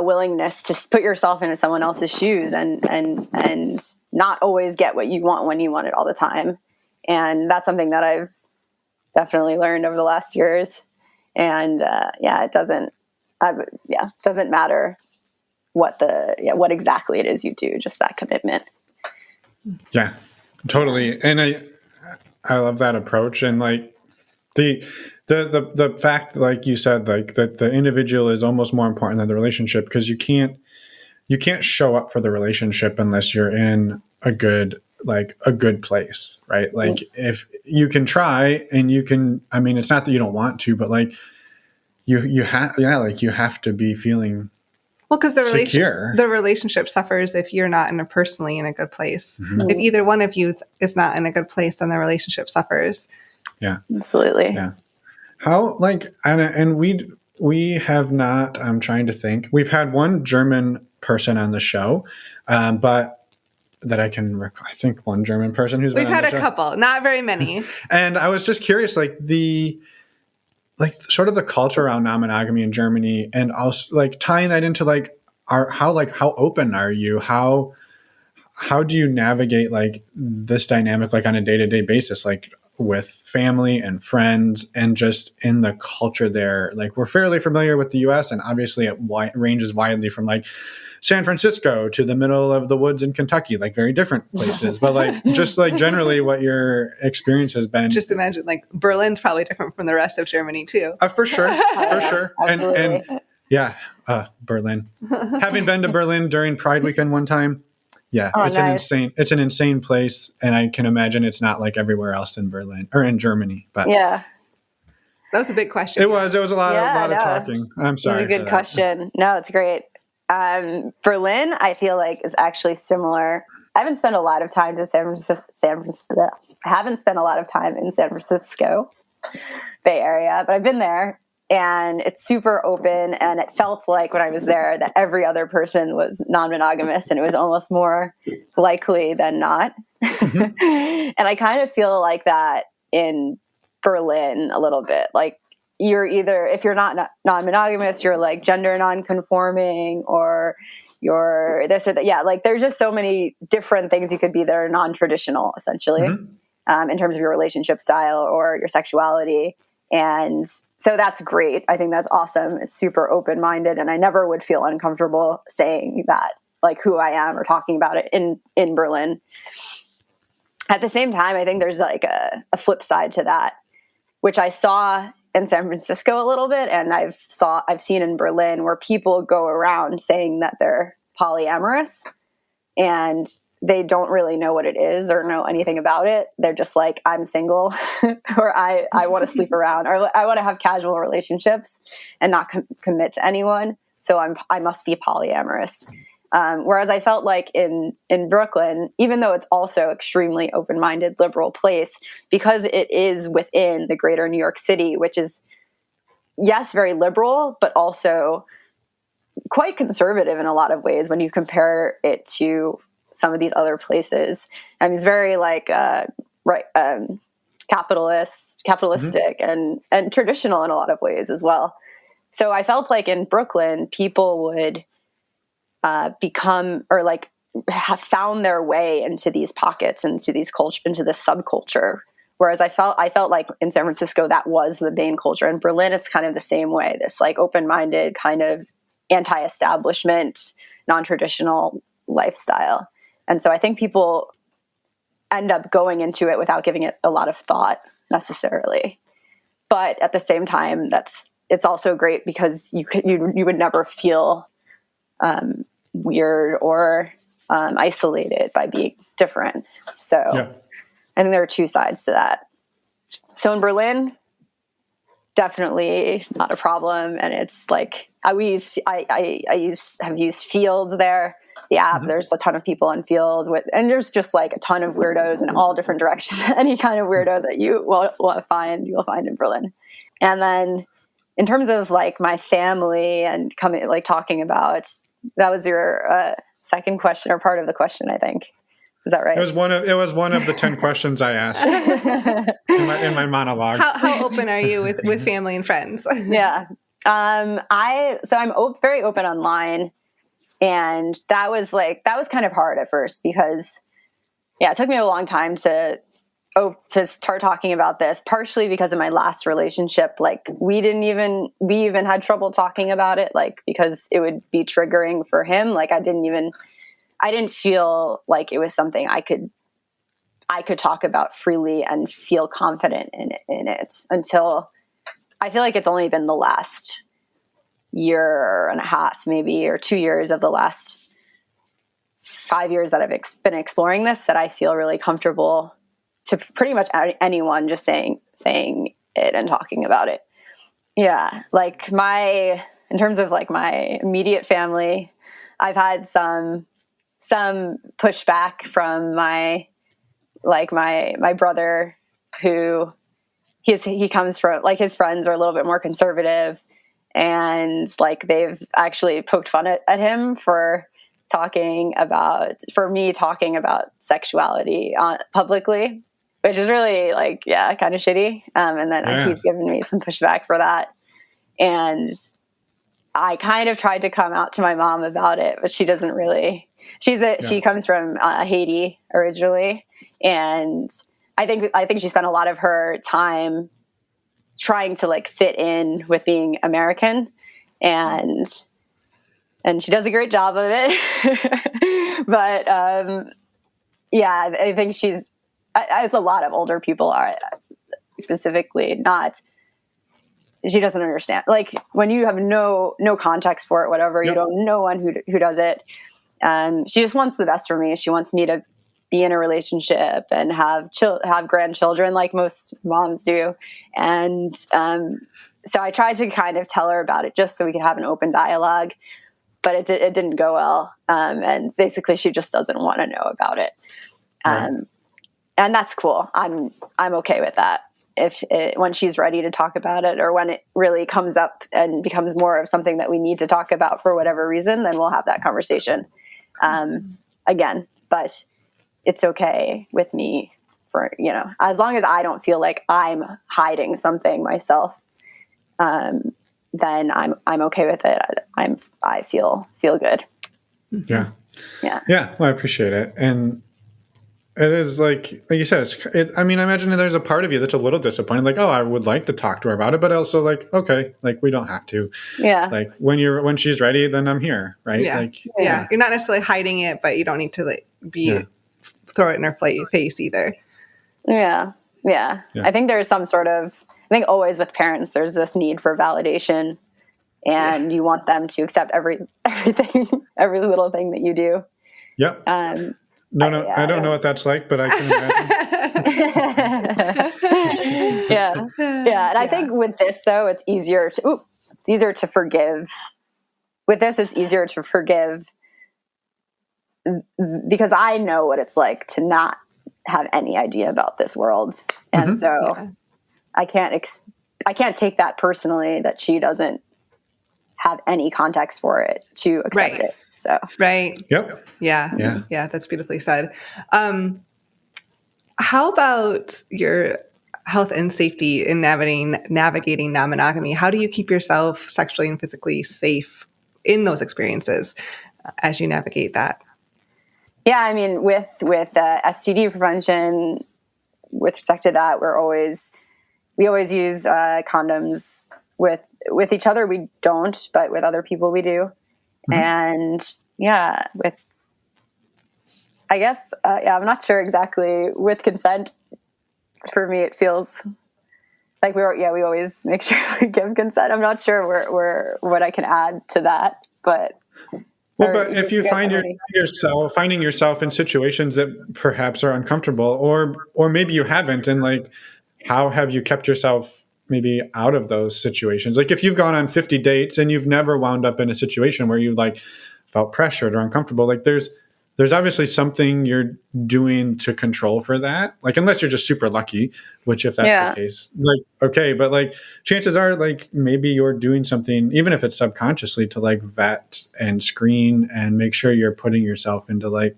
willingness to put yourself into someone else's shoes and not always get what you want when you want it all the time. And that's something that I've definitely learned over the last years. And it doesn't matter what exactly it is you do, just that commitment. Yeah, totally. And I love that approach. And like the fact, like you said, like that the individual is almost more important than the relationship, because you can't show up for the relationship unless you're in a good place, right? Like if you can try and you can, I mean, it's not that you don't want to, but like you have to be feeling because the relationship suffers if you're not personally in a good place. Mm-hmm. If either one of you is not in a good place, then the relationship suffers. Yeah, absolutely. Yeah. How, like, and we have not, I'm trying to think, we've had one German person on the show, but that I can recall, I think one German person who's been on the show. We've had a couple, not very many. And I was just curious, sort of the culture around non-monogamy in Germany, and also like tying that into like how open are you? How do you navigate like this dynamic, like on a day-to-day basis, like with family and friends, and just in the culture there? Like, we're fairly familiar with the US, and obviously it ranges widely from like San Francisco to the middle of the woods in Kentucky, like very different places. But like, just like generally what your experience has been. Just imagine, like, Berlin's probably different from the rest of Germany too. For sure. For sure. Absolutely. And yeah, Berlin. Having been to Berlin during Pride weekend one time, yeah, nice. It's an insane place, and I can imagine it's not like everywhere else in Berlin or in Germany. But yeah, that was a big question. It was a lot of talking. I'm sorry. It's a good question. No, it's great. Berlin, I feel like, is actually similar. I haven't spent a lot of time in San Francisco. I haven't spent a lot of time in San Francisco Bay Area, but I've been there. And it's super open, and it felt like when I was there that every other person was non-monogamous, and it was almost more likely than not. Mm-hmm. And I kind of feel like that in Berlin a little bit. Like, you're either, if you're not non-monogamous, you're like gender non-conforming, or you're this or that. Yeah, like there's just so many different things you could be that are non-traditional, essentially, in terms of your relationship style or your sexuality. And so that's great. I think that's awesome. It's super open-minded, and I never would feel uncomfortable saying that, like who I am or talking about it in Berlin. At the same time, I think there's like a flip side to that, which I saw in San Francisco a little bit, and I've seen in Berlin, where people go around saying that they're polyamorous and they don't really know what it is or know anything about it. They're just like, I'm single, or I want to sleep around, or I want to have casual relationships and not commit to anyone. So I must be polyamorous. Whereas I felt like in Brooklyn, even though it's also extremely open-minded, liberal place, because it is within the greater New York City, which is, yes, very liberal, but also quite conservative in a lot of ways when you compare it to some of these other places. I mean, it's very like capitalistic and traditional in a lot of ways as well. So I felt like in Brooklyn, people would become, or like have found their way into these pockets, into these culture, into this subculture. Whereas I felt like in San Francisco, that was the main culture. In Berlin, it's kind of the same way, this like open-minded kind of anti-establishment, non-traditional lifestyle. And so I think people end up going into it without giving it a lot of thought necessarily. But at the same time, it's also great because you would never feel weird or isolated by being different. So I think there are two sides to that. So in Berlin, definitely not a problem. And it's like, have used Fields there, the app. There's a ton of people on Fields and there's just like a ton of weirdos in all different directions. Any kind of weirdo that you will find, you'll find in Berlin. And then in terms of like my family and talking about, that was your second question, or part of the question, I think. Is that right? It was one of the 10 questions I asked in my monologue. How open are you with family and friends? Yeah. I'm very open online, and that was kind of hard at first because it took me a long time to start talking about this, partially because of my last relationship. Like we even had trouble talking about it, like because it would be triggering for him. Like I didn't feel like it was something I could talk about freely and feel confident in it until I feel like it's only been the last year and a half, maybe, or 2 years of the last 5 years that I've been exploring this, that I feel really comfortable to pretty much anyone just saying it and talking about it. Yeah. Like in terms of like my immediate family, I've had some pushback from my brother, who he comes from, like, his friends are a little bit more conservative, and like they've actually poked fun at him for me talking about sexuality publicly, which is really like, kind of shitty. And then he's given me some pushback for that. And I kind of tried to come out to my mom about it, but she doesn't really. She comes from Haiti originally, and I think she spent a lot of her time trying to like fit in with being American, and she does a great job of it. But I think she's, as a lot of older people are, specifically not. She doesn't understand. Like when you have no context for it, whatever, you don't know one who does it. She just wants the best for me. She wants me to be in a relationship and have grandchildren, like most moms do. And so I tried to kind of tell her about it just so we could have an open dialogue, but it didn't go well. And basically, she just doesn't want to know about it. And that's cool. I'm okay with that. When she's ready to talk about it, or when it really comes up and becomes more of something that we need to talk about for whatever reason, then we'll have that conversation again. But it's okay with me for, as long as I don't feel like I'm hiding something myself. then I'm okay with it. I feel good. Yeah. Yeah. Yeah. Well, I appreciate it. And it is like you said, I mean, I imagine there's a part of you that's a little disappointed. Like, oh, I would like to talk to her about it, but also like, okay, like we don't have to. Yeah. Like when she's ready, then I'm here. Right. Yeah. Like, Yeah. You're not necessarily hiding it, but you don't need to like throw it in her face either. Yeah. Yeah. I think there's some sort of, I think always with parents, there's this need for validation, and you want them to accept everything, every little thing that you do. Yep. No, I don't know what that's like, but I can imagine. Yeah. And I think with this though, it's easier to forgive. With this, it's easier to forgive because I know what it's like to not have any idea about this world. And so I can't take that personally, that she doesn't have any context for it to accept it. So, Yep. Yeah. That's beautifully said. How about your health and safety in navigating non-monogamy? How do you keep yourself sexually and physically safe in those experiences as you navigate that? Yeah, I mean, with STD prevention, with respect to that, we always use condoms. With each other, we don't, but with other people, we do. And I guess, I'm not sure exactly with consent. For me, it feels like we always make sure we give consent. I'm not sure what I can add to that, but. Well, but if you finding yourself in situations that perhaps are uncomfortable, or maybe you haven't, and like, how have you kept yourself maybe out of those situations? Like if you've gone on 50 dates and you've never wound up in a situation where you like felt pressured or uncomfortable, like there's obviously something you're doing to control for that. Like, unless you're just super lucky, which if that's the case, like, okay, but like chances are like maybe you're doing something, even if it's subconsciously, to like vet and screen and make sure you're putting yourself into like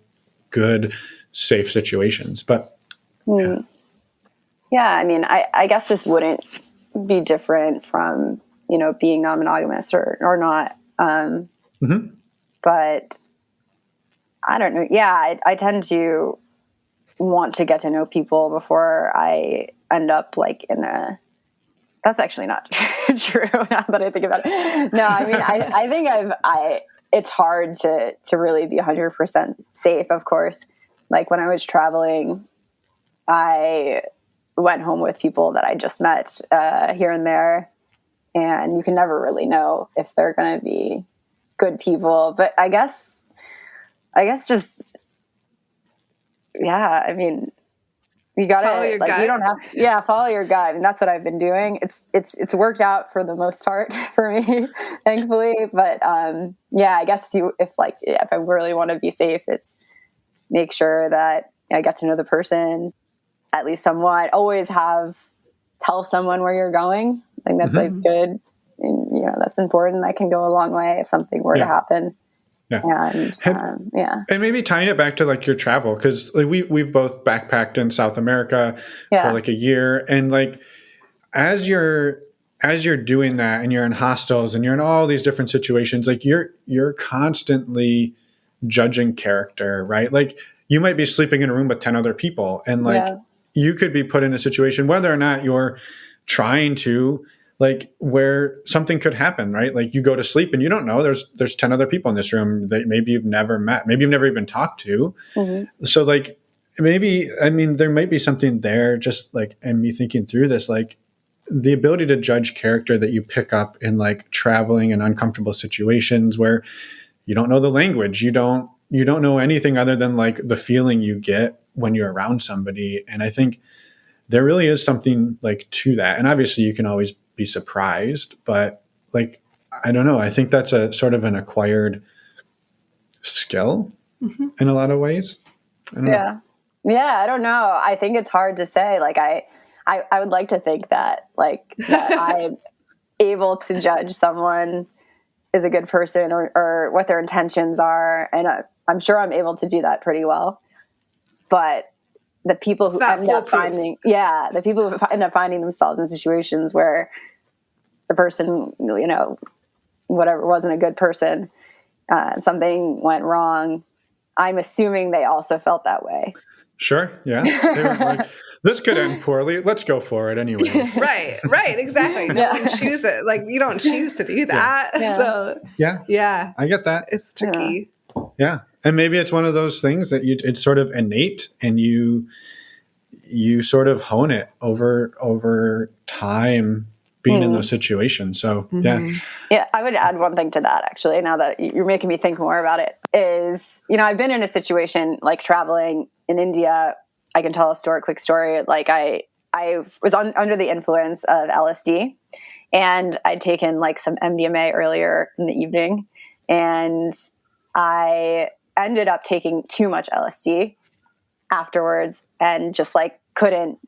good, safe situations. But yeah, I mean, I guess this wouldn't be different from, being non-monogamous or not. But I don't know. Yeah, I tend to want to get to know people before I end up like in a. That's actually not true now that I think about it. No, I mean, I think it's hard to really be 100% safe, of course. Like when I was traveling, I went home with people that I just met here and there, and you can never really know if they're going to be good people. But I guess just, I mean, you gotta follow your gut. You don't have to, follow your gut. I mean, that's what I've been doing. It's worked out for the most part for me, thankfully. But I guess if I really want to be safe, it's make sure that I get to know the person at least somewhat. Always tell someone where you're going. I think that's like good, and that's important. That can go a long way if something were to happen. Yeah. And and maybe tying it back to like your travel, because like we've both backpacked in South America for like a year, and like as you're doing that and you're in hostels and you're in all these different situations, like you're constantly judging character, right? Like you might be sleeping in a room with 10 other people, and like you could be put in a situation, whether or not you're trying to, like, where something could happen, right? Like you go to sleep and you don't know there's 10 other people in this room that maybe you've never met, maybe you've never even talked to. So like there might be something there, just like, and me thinking through this, like the ability to judge character that you pick up in like traveling in uncomfortable situations where you don't know the language, you don't know anything other than like the feeling you get when you're around somebody. And I think there really is something like to that. And obviously you can always be surprised, but like, I don't know. I think that's a sort of an acquired skill in a lot of ways. I don't know. Yeah. I don't know. I think it's hard to say. Like I would like to think that that I'm able to judge someone is a good person or what their intentions are. And I'm sure I'm able to do that pretty well. But the people who end up finding themselves in situations where the person, whatever, wasn't a good person, something went wrong, I'm assuming they also felt that way. Sure. Yeah. They were like, this could end poorly. Let's go for it anyways. Right, exactly. No one chooses it. Like, you don't choose to do that. Yeah. So, yeah, I get that. it's tricky. Yeah. And maybe it's one of those things that it's sort of innate, and you sort of hone it over time being in those situations. So, Yeah, I would add one thing to that, actually, now that you're making me think more about it, is, I've been in a situation like traveling in India. I can tell a quick story. Like I was under the influence of LSD, and I'd taken like some MDMA earlier in the evening, and I ended up taking too much LSD afterwards and just like couldn't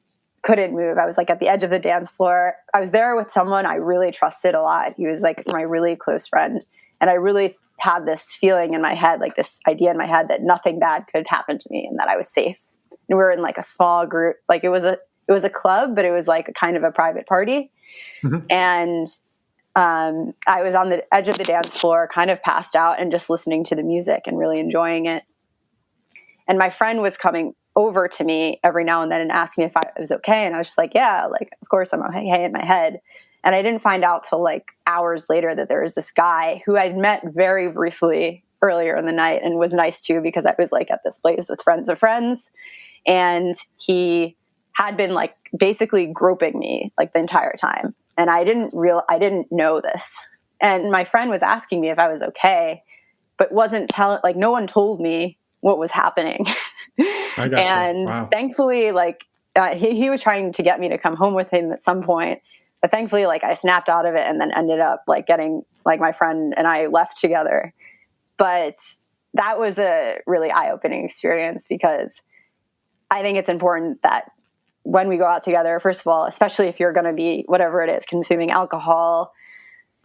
move. I was like at the edge of the dance floor. I was there with someone I really trusted a lot. He was like my really close friend. And I really had this feeling in my head, like this idea in my head that nothing bad could happen to me and that I was safe. And we were in like a small group. Like it was a club, but it was like a kind of a private party. Mm-hmm. And I was on the edge of the dance floor, kind of passed out and just listening to the music and really enjoying it. And my friend was coming over to me every now and then and asked me if I was okay. And I was just like, yeah, like, of course I'm okay in my head. And I didn't find out till like hours later that there was this guy who I'd met very briefly earlier in the night and was nice to, because I was like at this place with friends of friends. And he had been like basically groping me like the entire time. And I didn't know this. And my friend was asking me if I was okay, but wasn't telling, like no one told me what was happening. I got and Wow. Thankfully, like he was trying to get me to come home with him at some point, but thankfully, like I snapped out of it and then ended up like getting, like my friend and I left together. But that was a really eye-opening experience, because I think it's important that when we go out together, first of all, especially if you're going to be, whatever it is, consuming alcohol,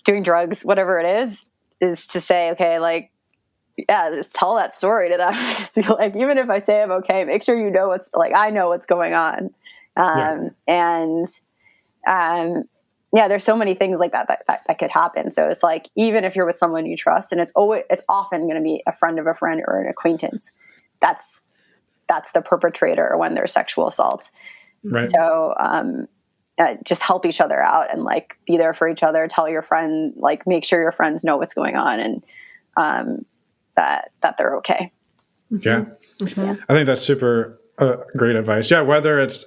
doing drugs, whatever it is to say, okay, like, yeah, just tell that story to them. Just like, even if I say I'm okay, make sure you know what's like, I know what's going on. There's so many things like that could happen. So it's like, even if you're with someone you trust, and it's often going to be a friend of a friend or an acquaintance, that's the perpetrator when there's sexual assault. Right. So, just help each other out and like be there for each other. Tell your friend, like make sure your friends know what's going on, and, that they're okay. Yeah. Mm-hmm. Yeah. I think that's super great advice. Yeah. Whether it's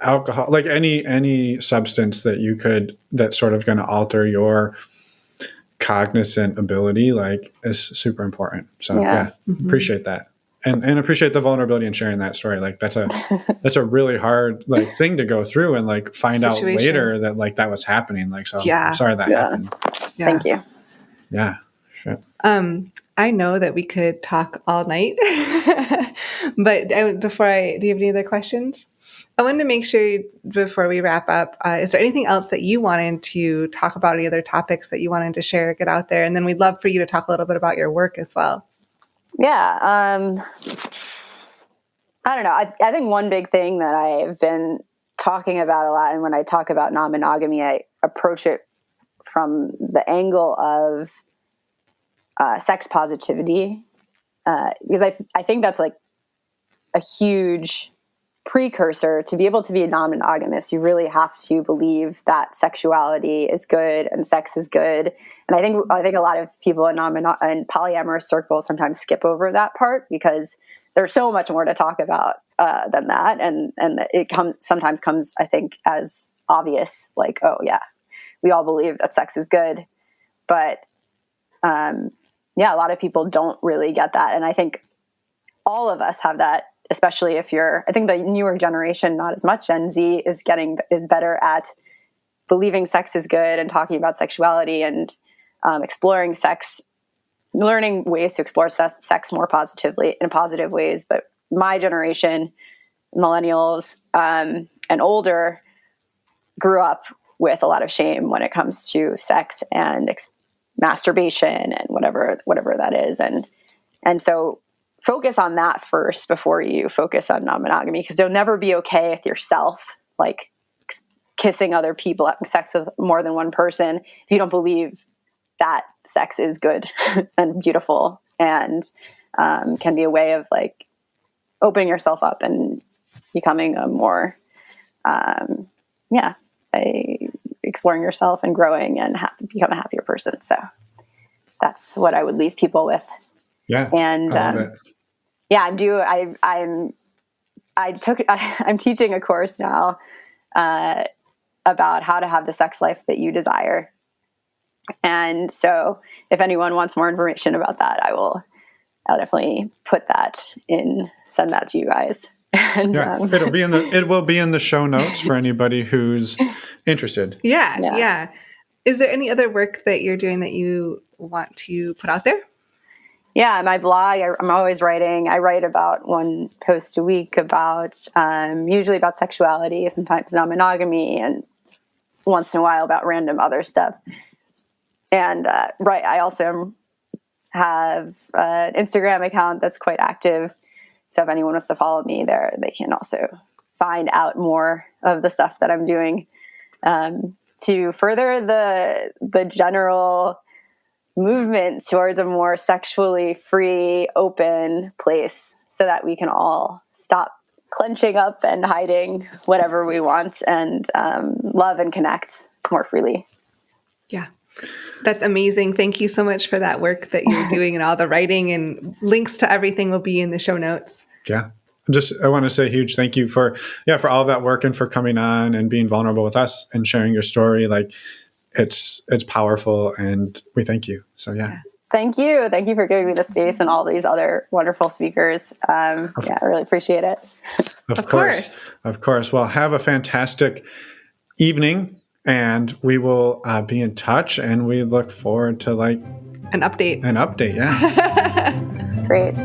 alcohol, like any substance that's sort of going to alter your cognizant ability, like is super important. So appreciate that. And appreciate the vulnerability and sharing that story. Like that's a really hard like thing to go through and like find out later that like that was happening. Like, so I'm sorry that happened. Yeah. Thank you. Yeah. Sure. I know that we could talk all night, but do you have any other questions? I wanted to make sure before we wrap up, is there anything else that you wanted to talk about, any other topics that you wanted to share, get out there? And then we'd love for you to talk a little bit about your work as well. Yeah. I don't know. I think one big thing that I've been talking about a lot, and when I talk about non-monogamy, I approach it from the angle of sex positivity, because I think that's like a huge precursor to be able to be non-monogamous. You really have to believe that sexuality is good and sex is good. And I think a lot of people in polyamorous circles sometimes skip over that part, because there's so much more to talk about than that, and it sometimes comes, I think, as obvious, like, oh yeah, we all believe that sex is good, but a lot of people don't really get that. And I think all of us have that, especially if I think the newer generation, not as much, Gen Z is better at believing sex is good and talking about sexuality and exploring sex, learning ways to explore sex more positively in positive ways. But my generation, millennials and older, grew up with a lot of shame when it comes to sex and masturbation and whatever that is. And so focus on that first before you focus on non-monogamy, because you'll never be okay with yourself, like kissing other people, having sex with more than one person, if you don't believe that sex is good and beautiful and can be a way of like opening yourself up and becoming a more, exploring yourself and growing and become a happier person. So that's what I would leave people with. Yeah. And I love it. yeah, I'm teaching a course now about how to have the sex life that you desire. And so if anyone wants more information about that, I'll definitely send that to you guys. And, it will be in the show notes for anybody who's interested. Yeah. Is there any other work that you're doing that you want to put out there? Yeah, my blog, I'm always writing. I write about one post a week usually about sexuality, sometimes non-monogamy, and once in a while about random other stuff. And I also have an Instagram account that's quite active. So if anyone wants to follow me there, they can also find out more of the stuff that I'm doing to further the general movement towards a more sexually free, open place so that we can all stop clenching up and hiding whatever we want and love and connect more freely. Yeah. That's amazing. Thank you so much for that work that you're doing and all the writing, and links to everything will be in the show notes. Yeah. I want to say a huge thank you for all of that work and for coming on and being vulnerable with us and sharing your story. Like it's powerful and we thank you. So yeah. Thank you. Thank you for giving me the space and all these other wonderful speakers. I really appreciate it. Of course. Well, have a fantastic evening. And we will be in touch, and we look forward to an update. Yeah. Great.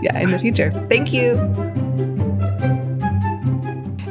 Yeah, in the future. Thank you.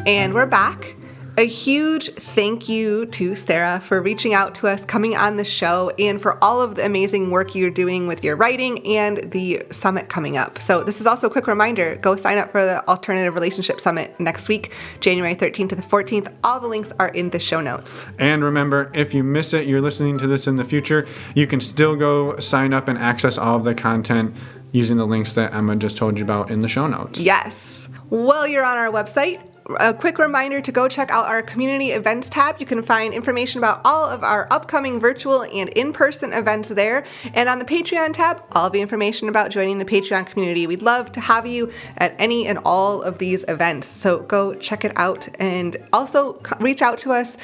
And we're back. A huge thank you to Sarah for reaching out to us, coming on the show, and for all of the amazing work you're doing with your writing and the summit coming up. So this is also a quick reminder, go sign up for the Alternative Relationship Summit next week, January 13th to the 14th. All the links are in the show notes. And remember, if you miss it, you're listening to this in the future, you can still go sign up and access all of the content using the links that Emma just told you about in the show notes. Yes. While you're on our website, a quick reminder to go check out our community events tab. You can find information about all of our upcoming virtual and in-person events there. And on the Patreon tab, all of the information about joining the Patreon community. We'd love to have you at any and all of these events. So go check it out, and also reach out to us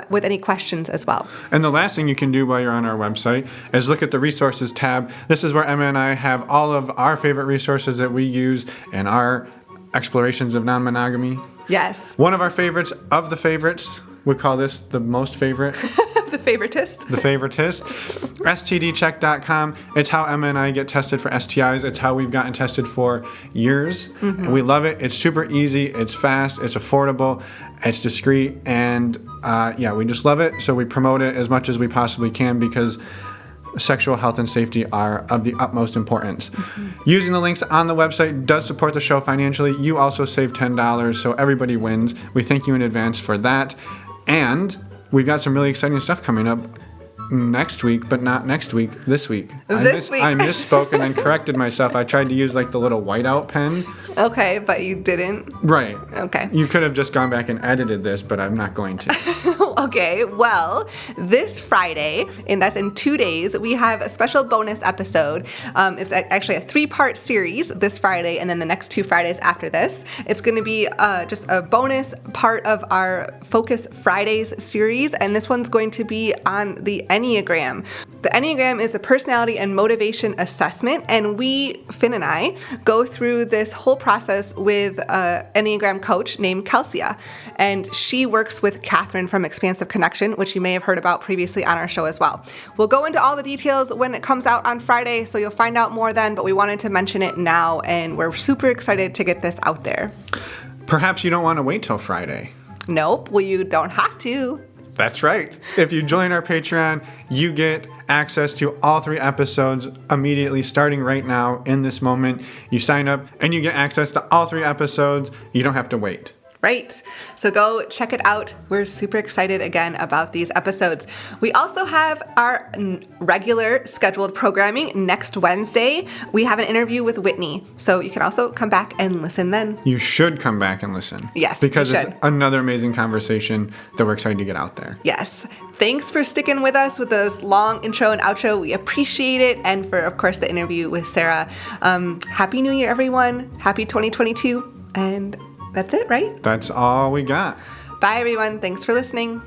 with any questions as well. And the last thing you can do while you're on our website is look at the resources tab. This is where Emma and I have all of our favorite resources that we use in our explorations of non-monogamy. Yes. One of our favorites of the favorites, we call this the most favorite. The favoritist. The favoritist. STDcheck.com. It's how Emma and I get tested for STIs. It's how we've gotten tested for years. Mm-hmm. And we love it. It's super easy. It's fast. It's affordable. It's discreet. And we just love it. So we promote it as much as we possibly can because sexual health and safety are of the utmost importance. Mm-hmm. Using the links on the website does support the show financially. You also save $10, so everybody wins. We thank you in advance for that. And we've got some really exciting stuff coming up next week, but not next week, this week. I misspoke and then corrected myself. I tried to use the little whiteout pen. Okay, but you didn't? Right. Okay. You could have just gone back and edited this, but I'm not going to. Okay, well, this Friday, and that's in 2 days, we have a special bonus episode. It's actually a 3-part series this Friday, and then the next 2 Fridays after this. It's going to be just a bonus part of our Focus Fridays series, and this one's going to be on the Enneagram. The Enneagram is a personality and motivation assessment, and Finn and I, go through this whole process with an Enneagram coach named Kelsia, and she works with Catherine from Expansive Connection, which you may have heard about previously on our show as well. We'll go into all the details when it comes out on Friday, so you'll find out more then, but we wanted to mention it now, and we're super excited to get this out there. Perhaps you don't want to wait till Friday. Nope, well, you don't have to. That's right. If you join our Patreon, you get access to all 3 episodes immediately starting right now in this moment. You sign up and you get access to all 3 episodes. You don't have to wait. Right. So go check it out. We're super excited again about these episodes. We also have our regular scheduled programming next Wednesday. We have an interview with Whitney. So you can also come back and listen then. You should come back and listen. Yes, because you it's should. Another amazing conversation that we're excited to get out there. Yes. Thanks for sticking with us with those long intro and outro. We appreciate it. And for, of course, the interview with Sarah. Happy New Year, everyone. Happy 2022. And that's it, right? That's all we got. Bye, everyone. Thanks for listening.